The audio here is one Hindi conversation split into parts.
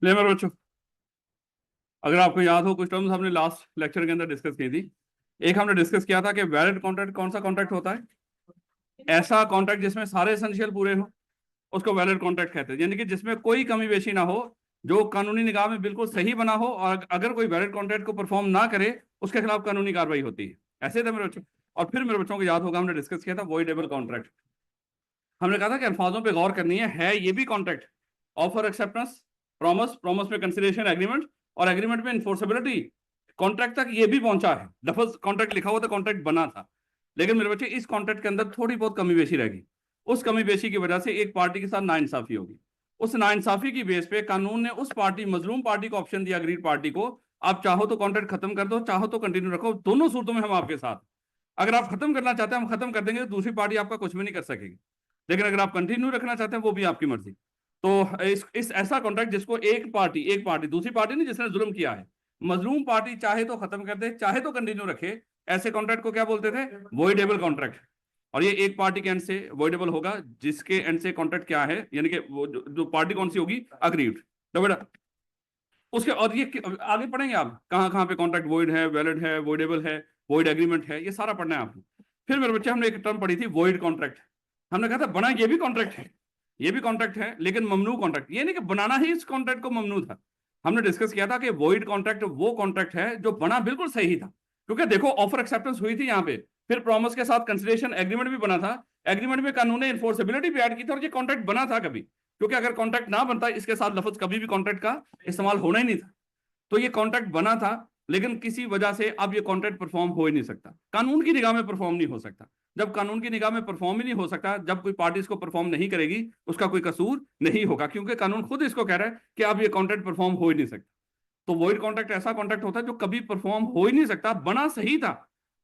ले मेरे बच्चों, अगर आपको याद हो कुछ टर्म्स हमने लास्ट लेक्चर के अंदर डिस्कस की थी। एक हमने डिस्कस किया था कि वैलिड कॉन्ट्रैक्ट कौन सा कॉन्ट्रैक्ट होता है? ऐसा कॉन्ट्रैक्ट जिसमें सारे एसेंशियल पूरे हो, उसको वैलिड कॉन्ट्रैक्ट कहते हैं। यानी कि जिसमें कोई कमी बेशी ना हो, जो कानूनी निगाह में बिल्कुल सही बना हो, और अगर कोई वैलिड कॉन्ट्रैक्ट को परफॉर्म ना करे उसके खिलाफ कानूनी कार्रवाई होती है। ऐसे थे मेरे बच्चों। और फिर मेरे बच्चों को याद होगा हमने डिस्कस किया था वॉइडेबल कॉन्ट्रैक्ट। हमने कहा था कि अल्फाजों पे गौर करनी है ये भी contract. Offer acceptance, promise, promise में कंसिडरेशन, एग्रीमेंट, और एग्रीमेंट में इन्फोर्सेबिलिटी। कॉन्ट्रैक्ट तक ये भी पहुंचा है, लफ्ज कॉन्ट्रैक्ट लिखा हुआ था, कॉन्ट्रैक्ट बना था। लेकिन मेरे बच्चे इस कॉन्ट्रैक्ट के अंदर थोड़ी बहुत कमी बेशी रहेगी। उस कमी बेशी की वजह से एक पार्टी के साथ नाइंसाफी होगी। उस नाइंसाफी की बेस पे कानून ने उस पार्टी, मजलूम पार्टी को ऑप्शन दिया, अग्रीड पार्टी को, आप चाहो तो कॉन्ट्रैक्ट खत्म कर दो, चाहो तो कंटिन्यू रखो, दोनों सूरतों में हम आपके साथ। अगर आप खत्म करना चाहते हैं हम खत्म कर देंगे, तो दूसरी पार्टी आपका कुछ भी नहीं कर सकेगी। लेकिन अगर आप कंटिन्यू रखना चाहते हैं वो भी आपकी मर्जी। तो इस ऐसा कॉन्ट्रैक्ट जिसको एक पार्टी दूसरी पार्टी नहीं, जिसने जुल्म किया है, मजलूम पार्टी चाहे तो खत्म कर दे, चाहे तो कंटिन्यू रखे, ऐसे कॉन्ट्रैक्ट को क्या बोलते थे? Voidable contract. और ये एक पार्टी के एंड से वॉइडेबल होगा जिसके एंड से कॉन्ट्रैक्ट क्या है, यानी कि वो जो पार्टी कौन सी होगी? अग्रीड। तो बेटा उसके, और ये आगे पढ़ेंगे आप कहाँ कहाँ पे कॉन्ट्रैक्ट वॉइड है, वैलिड है, वॉइडेबल है, वॉइड एग्रीमेंट है, ये सारा पढ़ना है आपको। फिर मेरे बच्चे हमने एक टर्म पढ़ी थी वॉइड कॉन्ट्रैक्ट। हमने कहा था बना ये भी कॉन्ट्रैक्ट है, ये भी कॉन्ट्रैक्ट है, लेकिन ममनू कॉन्ट्रैक्ट। ये नहीं कि बनाना ही इस कॉन्ट्रैक्ट को ममनू था। हमने डिस्कस किया था कि वॉइड कॉन्ट्रैक्ट वो कॉन्ट्रैक्ट है जो बना बिल्कुल सही था, क्योंकि देखो ऑफर एक्सेप्टेंस हुई थी यहाँ पे, फिर प्रॉमिस के साथ कंसिडरेशन एग्रीमेंट भी बना था, एग्रीमेंट में कानून ने इन्फोर्सेबिलिटी भी ऐड की थी, और ये कॉन्ट्रैक्ट बना था कभी। क्योंकि अगर कॉन्ट्रैक्ट ना बनता इसके साथ लफ्ज कभी भी कॉन्ट्रैक्ट का इस्तेमाल होना ही नहीं था। तो ये कॉन्ट्रैक्ट बना था, लेकिन किसी वजह से अब ये कॉन्ट्रैक्ट परफॉर्म हो ही नहीं सकता, कानून की निगाह में परफॉर्म नहीं हो सकता। जब कानून की निगाह में परफॉर्म ही नहीं हो सकता, जब कोई पार्टी इसको परफॉर्म नहीं करेगी, उसका कोई कसूर नहीं होगा, क्योंकि कानून खुद इसको कह रहा है कि अब ये कॉन्ट्रैक्ट परफॉर्म हो ही नहीं सकता। तो वॉइड कॉन्ट्रैक्ट ऐसा कॉन्ट्रैक्ट होता है जो कभी परफॉर्म हो ही नहीं सकता, बना सही था,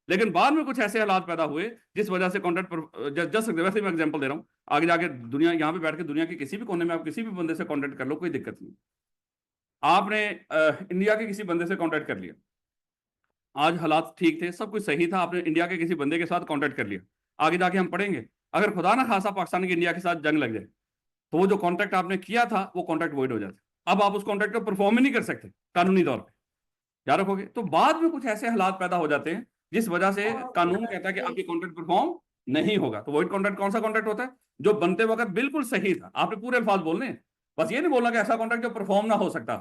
लेकिन बाद में कुछ ऐसे हालात पैदा हुए जिस वजह से कॉन्ट्रैक्ट पर जज सकते। वैसे मैं एग्जांपल दे रहा हूं, आगे जाके दुनिया, यहाँ पे बैठ के दुनिया के किसी भी कोने में आप किसी भी बंदे से कॉन्ट्रैक्ट कर लो, कोई दिक्कत नहीं। आपने इंडिया के किसी बंदे से कॉन्ट्रैक्ट कर लिया, आज हालात ठीक थे, सब कुछ सही था, आपने इंडिया के किसी बंदे के साथ कॉन्ट्रैक्ट कर लिया। आगे जाके हम पढ़ेंगे, अगर खुदा ना खासा पाकिस्तान की इंडिया के साथ जंग लग जाए, तो वो जो कॉन्ट्रैक्ट आपने किया था वो कॉन्ट्रैक्ट वॉइड हो जाता। अब आप उस कॉन्ट्रैक्ट को परफॉर्म ही नहीं कर सकते कानूनी तौर पर। याद रखोगे? तो बाद में कुछ ऐसे हालात पैदा हो जाते हैं जिस वजह से कानून कहता है कि आपकी कॉन्ट्रैक्ट परफॉर्म नहीं होगा। तो वॉइड कॉन्ट्रैक्ट कौन सा कॉन्ट्रैक्ट होता है? जो बनते वक्त बिल्कुल सही था। आपने पूरे अल्फाज बोलने हैं, बस ये नहीं बोलना कि ऐसा कॉन्ट्रैक्ट जो परफॉर्म ना हो सकता।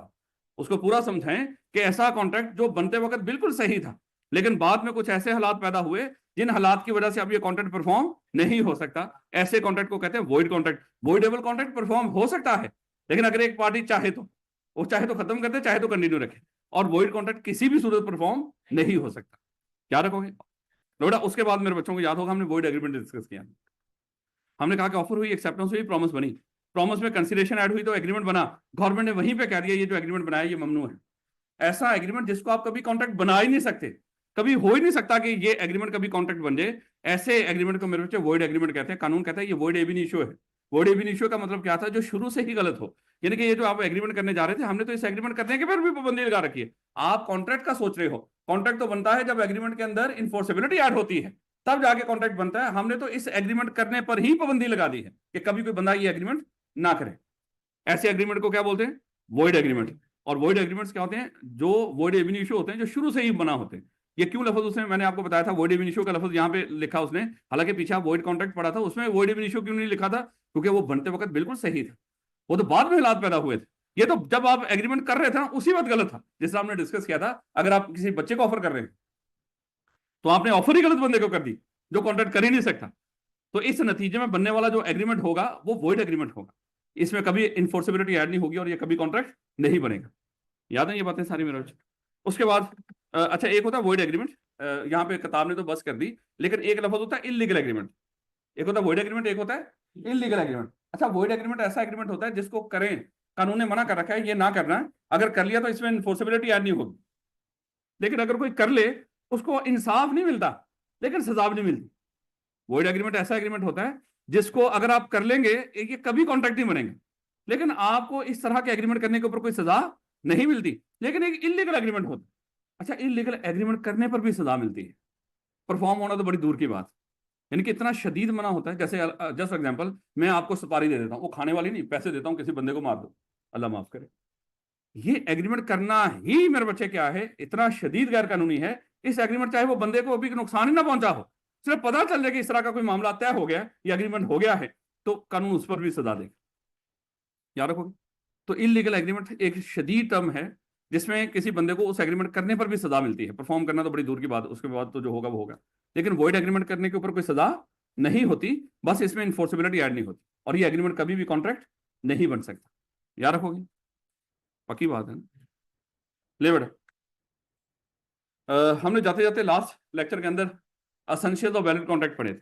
उसको पूरा समझें कि ऐसा कॉन्ट्रैक्ट जो बनते वक्त बिल्कुल सही था, लेकिन बाद में कुछ ऐसे हालात पैदा हुए जिन हालात की वजह से अब ये कॉन्ट्रैक्ट परफॉर्म नहीं हो सकता, ऐसे कॉन्ट्रैक्ट को कहते हैं void contract. Voidable contract perform हो सकता है, लेकिन अगर एक पार्टी चाहे तो वो चाहे तो खत्म कर दे, चाहे तो कंटिन्यू रखे, और वॉइड कॉन्ट्रैक्ट किसी भी सूरत परफॉर्म नहीं हो सकता। क्या रखोगे लोड़ा? उसके बाद मेरे बच्चों को याद होगा हमने वॉइड एग्रीमेंट डिस्कस किया। हमने कहा कि ऑफर हुई, एक्सेप्टेंस हुई, प्रॉमिस बनी, प्रॉमिस में कंसिडरेशन ऐड हुई तो एग्रीमेंट बना। गवर्नमेंट ने वहीं पे कह दिया ये जो एग्रीमेंट बनाया ये ममनू है। ऐसा एग्रीमेंट जिसको आप कभी कॉन्ट्रैक्ट बना ही नहीं सकते, कभी हो ही नहीं सकता कि ये एग्रीमेंट कभी कॉन्ट्रैक्ट बन जाए, ऐसे एग्रीमेंट को मेरे बच्चे वॉइड एग्रीमेंट कहते हैं। कानून कहता है ये वॉइड एब इनिशियो है। वॉइड एब इनिशियो का मतलब क्या था? जो शुरू से ही गलत हो। यानी कि ये जो आप एग्रीमेंट करने जा रहे थे, हमने तो इस एग्रीमेंट करने के फिर भी पाबंदी लगा रखी है। आप कॉन्ट्रैक्ट का सोच रहे हो, कॉन्ट्रैक्ट तो बनता है जब एग्रीमेंट के अंदर इन्फोर्सेबिलिटी ऐड होती है, तब जाके कॉन्ट्रैक्ट बनता है। हमने तो इस एग्रीमेंट करने पर ही पाबंदी लगा दी है कि कभी कोई बंदा ये एग्रीमेंट ना करे। ऐसे एग्रीमेंट को क्या बोलते हैं? Void agreement. और वॉइड एग्रीमेंट्स क्या होते हैं? जो वॉइड एब इनिशियो होते हैं, जो शुरू से ही बना होते हैं। ये क्यों लफ्ज उसने, मैंने आपको बताया था वॉइड एब इनिशियो का लफ्ज यहाँ पे लिखा उसने, हालांकि पीछे आप वॉइड कॉन्ट्रैक्ट पढ़ा था, उसमें वॉइड एब इनिशियो क्यों नहीं लिखा था? क्योंकि वो बनते वक्त बिल्कुल सही था, वो तो बाद में हालात पैदा हुए थे। ये तो जब आप एग्रीमेंट कर रहे थे ना, उसी वक्त गलत था। जिस हमने डिस्कस किया था, अगर आप किसी बच्चे को ऑफर कर रहे हैं तो आपने ऑफर ही गलत बंदे को कर दी जो कॉन्ट्रैक्ट कर ही नहीं सकता। तो इस नतीजे में बनने वाला जो एग्रीमेंट होगा वो वॉइड एग्रीमेंट होगा। इसमें कभी इन्फोर्सेबिलिटी ऐड नहीं होगी और ये कभी कॉन्ट्रैक्ट नहीं बनेगा। याद है ये बातें सारी मेरे? उसके बाद अच्छा, एक होता है वॉइड एग्रीमेंट, यहाँ पे किताब ने तो बस कर दी, लेकिन एक लफ्ज होता है इलीगल एग्रीमेंट। एक होता है वॉइड एग्रीमेंट, एक होता है इलीगल एग्रीमेंट। अच्छा, वॉइड एग्रीमेंट ऐसा एग्रीमेंट होता है जिसको करें, कानून ने मना कर रखा है ये ना करना है, अगर कर लिया तो इसमें इन्फोर्सेबिलिटी ऐड नहीं होगी। लेकिन अगर कोई कर ले, उसको इंसाफ नहीं मिलता, लेकिन सजा भी नहीं मिलती। वॉइड एग्रीमेंट ऐसा एग्रीमेंट होता है जिसको अगर आप कर लेंगे, ये कभी कॉन्ट्रैक्ट नहीं बनेंगे, लेकिन आपको इस तरह के एग्रीमेंट करने के ऊपर कोई सजा नहीं मिलती। लेकिन एक इलीगल एग्रीमेंट होता है। अच्छा, इलीगल एग्रीमेंट करने पर भी सजा मिलती है, परफॉर्म होना तो बड़ी दूर की बात। यानी कि इतना शदीद मना होता है। जैसे जस्ट एग्जांपल, मैं आपको सुपारी दे देता हूँ, वो खाने वाली नहीं, पैसे देता हूँ, किसी बंदे को मार दो, अल्लाह माफ करे। ये एग्रीमेंट करना ही मेरे बच्चे क्या है, इतना शदीद गैर कानूनी है। इस एग्रीमेंट चाहे वो बंदे को अभी नुकसान ही ना पहुंचा हो, सिर्फ पता चल जाए कि इस तरह का कोई मामला तय हो गया, ये एग्रीमेंट हो गया है, तो कानून उस पर भी सजा देगा। याद रखोगे। तो इलीगल एग्रीमेंट एक शदीद टर्म है जिसमें किसी बंदे को उस एग्रीमेंट करने पर भी सजा मिलती है। परफॉर्म करना तो बड़ी दूर की बात, उसके बाद तो जो होगा वो होगा, लेकिन वॉइड एग्रीमेंट करने के ऊपर कोई सजा नहीं होती, बस इसमें इन्फोर्सेबिलिटी ऐड नहीं होती, और ये एग्रीमेंट कभी भी कॉन्ट्रैक्ट नहीं बन सकता। याद रखोगे, पक्की बात है ना। ले बेटा, हमने जाते जाते लास्ट लेक्चर के अंदर एसेंशियल्स ऑफ वैलिड कॉन्ट्रैक्ट पढ़े थे।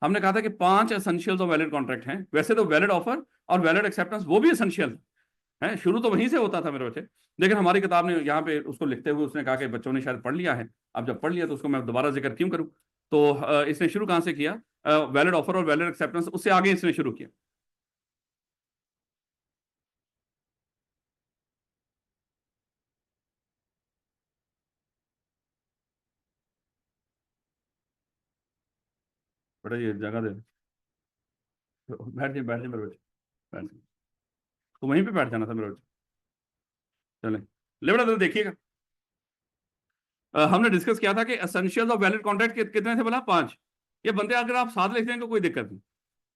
हमने कहा था कि 5 एसेंशियल्स ऑफ वैलिड कॉन्ट्रैक्ट हैं। वैसे तो वैलिड ऑफर और वैलिड एक्सेप्टेंस वो भी एसेंशियल है, शुरू तो वहीं से होता था मेरे बच्चे, लेकिन हमारी किताब ने यहाँ पे उसको लिखते हुए उसने कहा कि बच्चों ने शायद पढ़ लिया है। अब जब पढ़ लिया तो उसको मैं दोबारा जिक्र क्यों करूँ। तो इसने शुरू कहाँ से किया, वैलिड ऑफर और वैलिड एक्सेप्टेंस, उससे आगे इसने शुरू किया। बेटा ये जगह दे, बैठ जाए बैठ जाए मेरे बच्चे, बैठ जाए। तो वहीं पे बैठ जाना था मेरे बच्चे। चले ले बेटा, तो देखिएगा, हमने डिस्कस किया था कि एसेंशियल्स ऑफ वैलिड कॉन्ट्रैक्ट कितने थे बोला, 5। ये बंदे अगर आप साथ लिख देंगे तो कोई दिक्कत नहीं।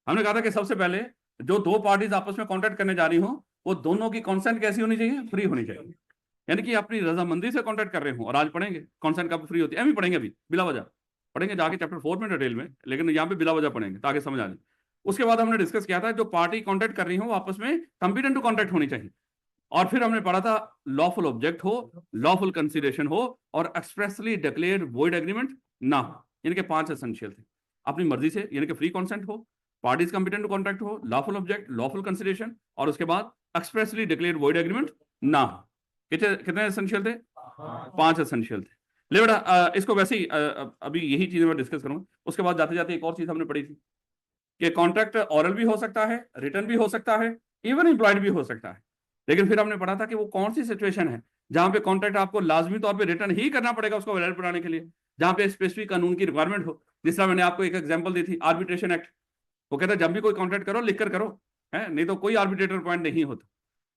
हमने कहा था कि सबसे पहले जो दो पार्टीज आपस में कॉन्ट्रैक्ट करने जा रही हो, वो दोनों की कॉन्सेंट कैसी होनी चाहिए, फ्री होनी चाहिए। यानी कि अपनी रजामंदी से कॉन्ट्रैक्ट कर रहे हो। और आज पढ़ेंगे कॉन्सेंट कब फ्री होती है, अभी पढ़ेंगे, अभी बिला वजह पढ़ेंगे जाके चैप्टर 4 में डिटेल में, लेकिन यहाँ पे बिला वजह पढ़ेंगे ताकि समझ आ जाए। उसके बाद हमने डिस्कस किया था जो पार्टी कॉन्ट्रैक्ट कर रही हो आपस में कंपिटेंट टू कॉन्ट्रैक्ट होनी चाहिए। और फिर हमने पढ़ा था लॉफुल ऑब्जेक्ट हो, लॉफुल कंसिडरेशन हो, और एक्सप्रेसली डिक्लेयर्ड वॉइड एग्रीमेंट ना हो। यानी कि 5 एसेंशियल थे। अपनी मर्जी से, यानी कि फ्री कॉन्सेंट हो, पार्टीज कंपिटेंट टू कॉन्ट्रैक्ट हो, लॉफुल ऑब्जेक्ट, लॉफुल कंसिडरेशन, और उसके बाद एक्सप्रेसली डिक्लेयर्ड वॉइड एग्रीमेंट ना हो। कितने कितने एसेंशियल थे, 5 एसेंशियल थे। ले बेटा, इसको वैसे ही अभी यही चीजें मैं डिस्कस करूंगा। उसके बाद जाते जाते एक और चीज हमने पढ़ी थी कि कॉन्ट्रैक्ट ऑरल भी हो सकता है, रिटर्न भी हो सकता है, इवन एम्प्लॉयड भी हो सकता है। लेकिन फिर हमने पढ़ा था कि वो कौन सी सिचुएशन है जहां पे कॉन्ट्रैक्ट आपको लाजमी तौर पे रिटर्न ही करना पड़ेगा उसको वैलिड बनाने के लिए, जहां पे स्पेसिफिक कानून की रिक्वायरमेंट हो। जिस तरह मैंने आपको एक एग्जांपल दी थी, आर्बिट्रेशन एक्ट। वो कहता है जब भी कोई कॉन्ट्रैक्ट करो लिख कर करो, है, नहीं तो कोई आर्बिट्रेटर पॉइंट नहीं होता।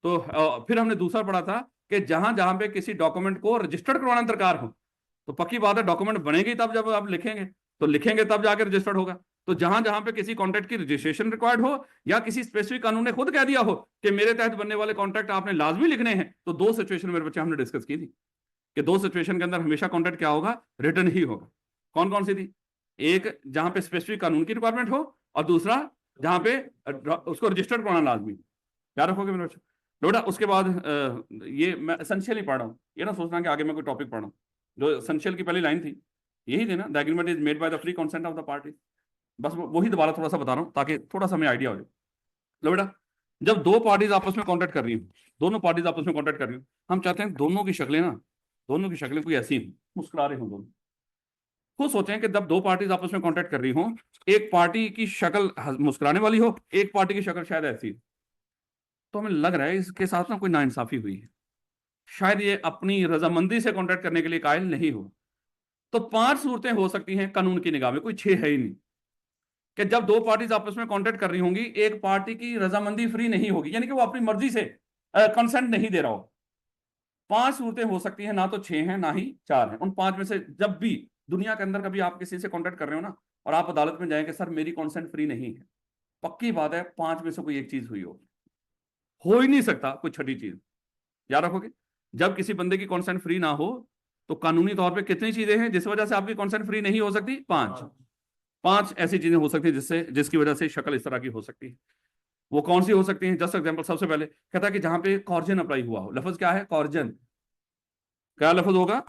तो फिर हमने दूसरा पढ़ा था कि जहां जहां पे किसी डॉक्यूमेंट को रजिस्टर्ड करवाना दरकार हो, तो पक्की बात है डॉक्यूमेंट बनेगी तब जब आप लिखेंगे, तो लिखेंगे तब जाकर रजिस्टर्ड होगा। तो जहां जहां पे किसी कॉन्ट्रैक्ट की रजिस्ट्रेशन रिक्वायर्ड हो, या किसी स्पेसिफिक कानून ने खुद कह दिया हो कि मेरे तहत बनने वाले कॉन्ट्रैक्ट आपने लाजमी लिखने हैं, तो 2 सिचुएशन मेरे बच्चे हमने डिस्कस की थी कि 2 सिचुएशन के अंदर हमेशा कॉन्ट्रैक्ट क्या होगा, रिटर्न ही होगा। कौन कौन सी थी, एक जहां पे स्पेसिफिक कानून की रिक्वायरमेंट हो, और दूसरा जहां पे उसको रजिस्टर्ड कराना लाजमी। याद रखोगे मेरे बच्चे। बेटा उसके बाद ये मैं एसेंशियल ही पढ़ रहा हूँ, ये ना सोचना कि आगे मैं कोई टॉपिक पढ़ रहा हूँ। जो एसेंशियल की पहली लाइन थी यही थी ना, the agreement is made by the free consent of the party. बस वही दोबारा थोड़ा सा बता रहा हूँ ताकि थोड़ा सा हमें आइडिया हो जाए। लो बेटा, जब दो पार्टीज आपस में कॉन्ट्रैक्ट कर रही हूँ, दोनों पार्टीज आपस में कॉन्ट्रैक्ट कर रही हूँ, हम चाहते हैं दोनों की शक्लें ना, दोनों की शक्लें कोई ऐसी हो, मुस्कुरा रहे हो दोनों। खुद सोचें कि जब दो पार्टीज आपस में कॉन्ट्रैक्ट कर रही हो, एक पार्टी की शक्ल मुस्कुराने वाली हो, एक पार्टी की शक्ल शायद ऐसी हो, तो हमें लग रहा है इसके साथ ना कोई नाइंसाफी हुई है, शायद ये अपनी रजामंदी से कॉन्ट्रैक्ट करने के लिए कायल नहीं हो। तो 5 सूरतें हो सकती हैं कानून की निगाह में, कोई 6 है ही नहीं, कि जब दो पार्टीज आपस में कॉन्ट्रैक्ट कर रही होंगी, एक पार्टी की रजामंदी फ्री नहीं होगी, यानी कि वो अपनी मर्जी से कंसेंट नहीं दे रहा हो। 5 सूरतें हो सकती हैं, ना तो 6 हैं ना ही 4 हैं। उन 5 में से जब भी दुनिया के अंदर कभी आप किसी से कॉन्ट्रैक्ट कर रहे हो ना, और आप अदालत में जाएंगे सर मेरी कॉन्सेंट फ्री नहीं है, पक्की बात है 5 में से कोई एक चीज हुई हो ही नहीं सकता कोई छठी चीज। याद रखोगे, जब किसी बंदे की कॉन्सेंट फ्री ना हो, तो कानूनी तौर पे कितनी चीजें हैं जिस वजह से आपकी कॉन्सेंट फ्री नहीं हो सकती, 5 ऐसी चीजें हो सकती है जिसकी वजह से शक्ल इस तरह की हो सकती है। वो कौन सी हो सकती है, जस्ट एग्जांपल, सबसे पहले कहता है कि जहां पे कॉर्जन अप्लाई हुआ हो। लफ्ज क्या है, कॉर्जन। क्या लफ्ज होगा,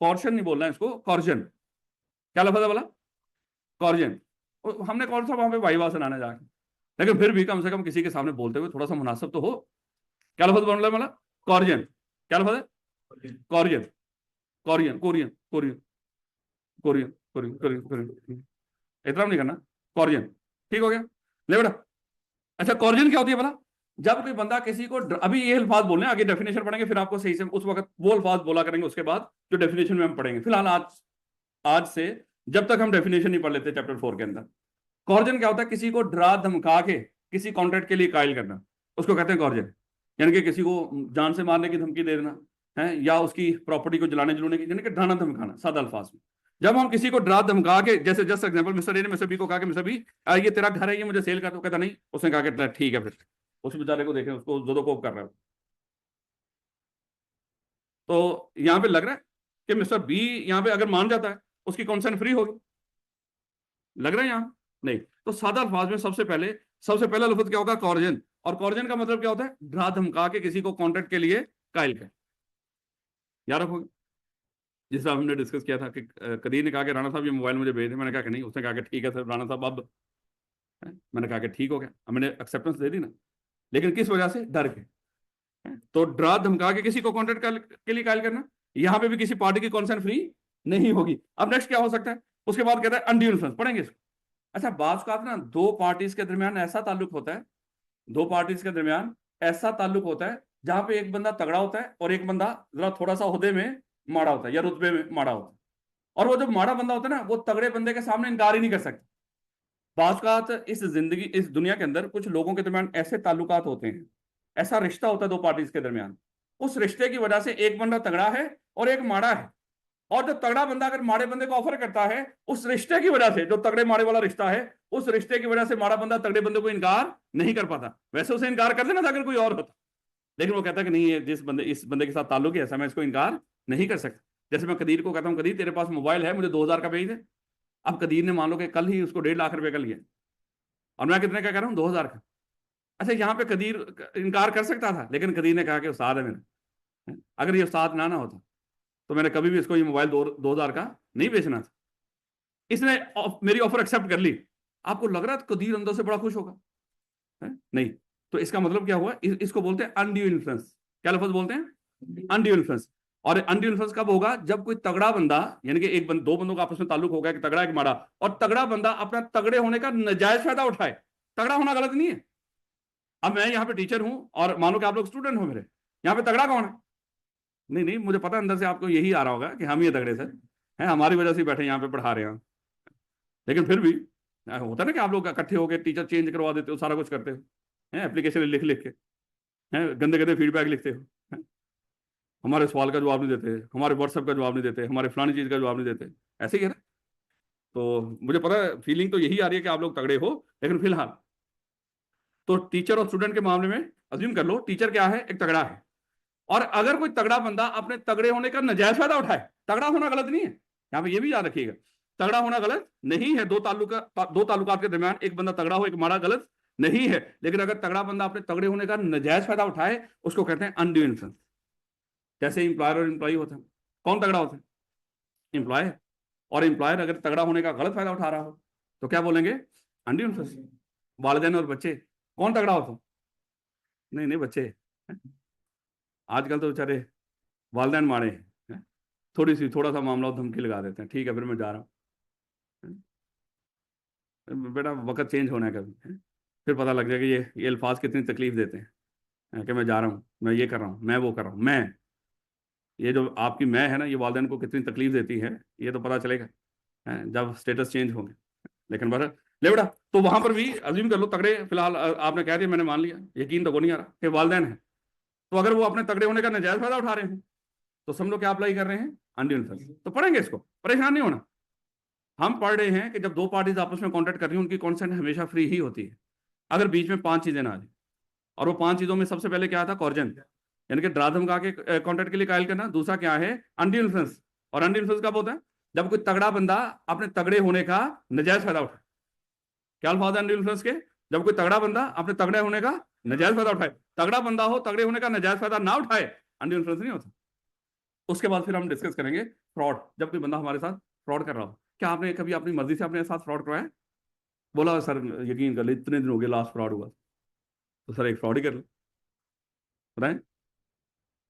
कॉर्शन नहीं बोलना है इसको, कॉर्जन। क्या लफ्ज है बोला, कॉर्जन। हमने कौन सा वहां पे वाइवा सुनाने जाके, लेकिन फिर भी कम से कम किसी के सामने बोलते हुए थोड़ा सा मुनासिब तो हो। क्या लफ्ज बोल रहा है, मतलब कॉर्जन। क्या लफ्ज है, कॉर्जन, Korean, Korean, Korean, Korean, Korean, Korean, Korean, इतना नहीं करना, कॉर्जन। ठीक हो गया, ले बेटा। अच्छा कॉर्जन क्या होती है बोला, जब कोई बंदा किसी को अभी ये अल्फाज बोलने आगे डेफिनेशन पढ़ेंगे, फिर आपको सही से उस वक्त वो अल्फाज बोला करेंगे, उसके बाद जो डेफिनेशन में हम पढ़ेंगे। फिलहाल आज आज से, जब तक हम डेफिनेशन नहीं पढ़ लेते चैप्टर 4 के अंदर। कॉर्जन क्या होता है? किसी को डरा धमका के किसी कॉन्ट्रैक्ट के लिए कायल करना, उसको कहते हैं कॉर्जन। यानी कि किसी को जान से मारने की धमकी दे देना है, या उसकी प्रॉपर्टी को जलाने जलूने की, यानी कि डराना धमकाना, सादा अल्फाज में। जब हम किसी को डरा धमका के, जैसे जस्ट एग्जांपल, मिस्टर ए ने मिस्टर बी को कहा कि मिस्टर बी ये तेरा घर है, ये मुझे सेल कर दो, कहता नहीं। उसने कहा कि ठीक है, फिर उस बेचारे को देखें, उसको जो कोप कर रहा है। तो यहां पे लग रहा है कि मिस्टर बी यहां पे अगर मान जाता है, उसकी कॉन्सेंट फ्री होगी, लग रहा है यहां? नहीं। तो सादा अल्फाज में सबसे पहला लफ्ज क्या होगा? कॉर्जन। और कॉर्जन का मतलब क्या होता है? डरा धमका के किसी को कॉन्ट्रैक्ट के लिए कायल कर। याद रखोगे? जिस तरह हमने डिस्कस किया था कि कदीर ने कहा कि राणा साहब ये मोबाइल मुझे भेज दें, मैंने कहा कि नहीं। उसने कहा कि ठीक है सर राणा साहब, अब मैंने कहा कि ठीक हो गया, अब मैंने एक्सेप्टेंस दे दी ना। लेकिन किस वजह से? डर के। तो डरा धमका के किसी को कॉन्ट्रैक्ट के लिए कायल करना, यहां पे भी किसी पार्टी की कॉन्सेंट फ्री नहीं होगी। अब नेक्स्ट क्या हो सकता है? उसके बाद कहता है अनड्यू इन्फ्लुएंस, पढ़ेंगे इसको। अच्छा, बात का ना, दो पार्टीज के दरमियान ऐसा ताल्लुक होता है, दो पार्टीज के दरमियान ऐसा ताल्लुक होता है जहां पे एक बंदा तगड़ा होता है और एक बंदा जरा थोड़ा सा ओहदे में माड़ा होता है या रुतबे में माड़ा होता है। और वो जो माड़ा बंदा होता है ना, वो तगड़े बंदे के सामने इनकार ही नहीं कर सकता। बात इस दुनिया के अंदर कुछ लोगों के दरमियान ऐसे ताल्लुकात होते हैं, ऐसा रिश्ता होता है दो पार्टीज के दरमियान, उस रिश्ते की वजह से एक बंदा तगड़ा है और एक माड़ा है। और जो तगड़ा बंदा अगर माड़े बंदे को ऑफर करता है, उस रिश्ते की वजह से, जो तगड़े माड़े वाला रिश्ता है, उस रिश्ते की वजह से माड़ा बंदा तगड़े बंदे को इनकार नहीं कर पाता। वैसे उसे इनकार कर देना था अगर कोई और होता, लेकिन वो कहता है कि नहीं, ये इस बंदे के साथ ताल्लुक है ऐसा, मैं इसको इनकार नहीं कर सकता। जैसे मैं कदीर को कहता हूँ, कदीर तेरे पास मोबाइल है, मुझे 2000 का भेज दे। अब कदीर ने मान लो कि कल ही उसको 1.5 लाख रुपए का लिया, और मैं कितने का कह रहा हूँ? 2000 का। अच्छा, यहाँ पे कदीर इनकार कर सकता था, लेकिन कदीर ने कहा कि उस्ताद है मेरा, अगर ये उस्ताद ना होता तो मैंने कभी भी इसको ये मोबाइल 2000 का नहीं बेचना था। इसने मेरी ऑफर एक्सेप्ट कर ली। आपको लग रहा है कदीर अंदर से बड़ा खुश होगा? नहीं। तो इसका मतलब क्या हुआ? इसको बोलते हैं अनड्यू इन्फ्लुएंस। क्या लफ्ज बोलते हैं? Undue influence. और अनड्यू इन्फ्लुएंस कब होगा? जब कोई तगड़ा बंदा, यानी कि दो बंदों का आपस में ताल्लुक होगा, कि तगड़ा एक माड़ा, और तगड़ा बंदा अपना तगड़े होने का नजायज फायदा उठाए। तगड़ा होना गलत नहीं है। अब मैं यहाँ पे टीचर हूं और मानो कि आप लोग स्टूडेंट हो मेरे, यहाँ पे तगड़ा कौन है? नहीं नहीं, मुझे पता अंदर से आपको यही आ रहा होगा कि हम ये तगड़े सर हैं, हमारी वजह से बैठे यहाँ पे पढ़ा रहे हैं। लेकिन फिर भी होता है ना कि आप लोग इकट्ठे होकर टीचर चेंज करवा देते हो, सारा कुछ करते हो, हैं एप्लीकेशन लिख लिख के, हैं गंदे गंदे फीडबैक लिखते हो, हैं? हमारे सवाल का जवाब नहीं देते, हमारे व्हाट्सएप का जवाब नहीं देते, हमारे फलानी चीज का जवाब नहीं देते। ऐसे ही है ना? तो मुझे पता है, फीलिंग तो यही आ रही है कि आप लोग तगड़े हो। लेकिन फिलहाल तो टीचर और स्टूडेंट के मामले में अज्यूम कर लो, टीचर क्या है? एक तगड़ा है। और अगर कोई तगड़ा बंदा अपने तगड़े होने का नजायज फायदा उठाए, तगड़ा होना गलत नहीं है, यहां पे ये भी याद रखिएगा, तगड़ा होना गलत नहीं है। दो ताल्लुकात के दरमियान एक बंदा तगड़ा हो, एक माड़ा, गलत नहीं है। लेकिन अगर तगड़ा बंदा अपने तगड़े होने का नजायज फायदा उठाए, उसको कहते हैं अनड्यू इन्फ्लुएंस। जैसे इंप्लॉयर और एम्प्लॉय होता है, कौन तगड़ा होता है? एम्प्लॉयर। और एम्प्लॉयर अगर तगड़ा होने का गलत फायदा उठा रहा हो तो क्या बोलेंगे? Undue influence. वालिदैन और बच्चे, कौन तगड़ा होता है? नहीं नहीं, बच्चे। आजकल तो बेचारे वालिदैन मारे हैं, थोड़ा सा मामला धमकी लगा देते हैं, ठीक है फिर मैं जा रहा हूँ। बेटा वक्त चेंज होना है कभी, फिर पता लग जाएगा ये अल्फाज कितनी तकलीफ देते हैं, कि मैं जा रहा हूँ, मैं ये कर रहा हूँ, मैं वो कर रहा हूँ। मैं, ये जो आपकी मैं है ना, ये वालिदैन को कितनी तकलीफ देती है, ये तो पता चलेगा जब स्टेटस चेंज होंगे। लेकिन बस ले बेटा, तो वहां पर भी अज्यूम कर लो तगड़े, फिलहाल आपने कह दिया, मैंने मान लिया, यकीन तो को नहीं आ रहा कि वालिदैन है। तो अगर वो अपने तगड़े होने का नजायज फायदा उठा रहे हैं, तो समझो क्या अप्लाई कर रहे हैं? Undue influence. तो पढ़ेंगे इसको, परेशान नहीं होना। हम पढ़ रहे हैं कि जब दो पार्टीज आपस में कॉन्ट्रैक्ट कर रही हैं, उनकी कॉन्सेंट हमेशा फ्री ही होती है, अगर बीच में 5 चीजें ना आ जाए। और वो 5 चीजों में सबसे पहले क्या था? कॉर्जन, यानी कि डरा धमका के कॉन्ट्रैक्ट के लिए कायल करना। दूसरा क्या है? Undue influence. और अनड्यू इन्फ्लुएंस कब होता है? जब कोई तगड़ा बंदा अपने तगड़े होने का नजायज फायदा उठाए। क्या अल्फाज है अनड्यू इन्फ्लुएंस के? जब कोई तगड़ा बंदा अपने तगड़े होने का नजायज फायदा उठाए। तगड़ा बंदा हो, तगड़े होने का नजायज फायदा ना उठाए, अनड्यू इन्फ्लुएंस नहीं होता। उसके बाद फिर हम डिस्कस करेंगे फ्रॉड, जब कोई बंदा हमारे साथ फ्रॉड कर रहा हो। क्या आपने कभी अपनी मर्जी से अपने साथ फ्रॉड करवाया? बोला सर यकीन कर ले, इतने दिन हो गए लास्ट फ्रॉड हुआ। तो सर एक फ्रॉड ही कर लो, बताएं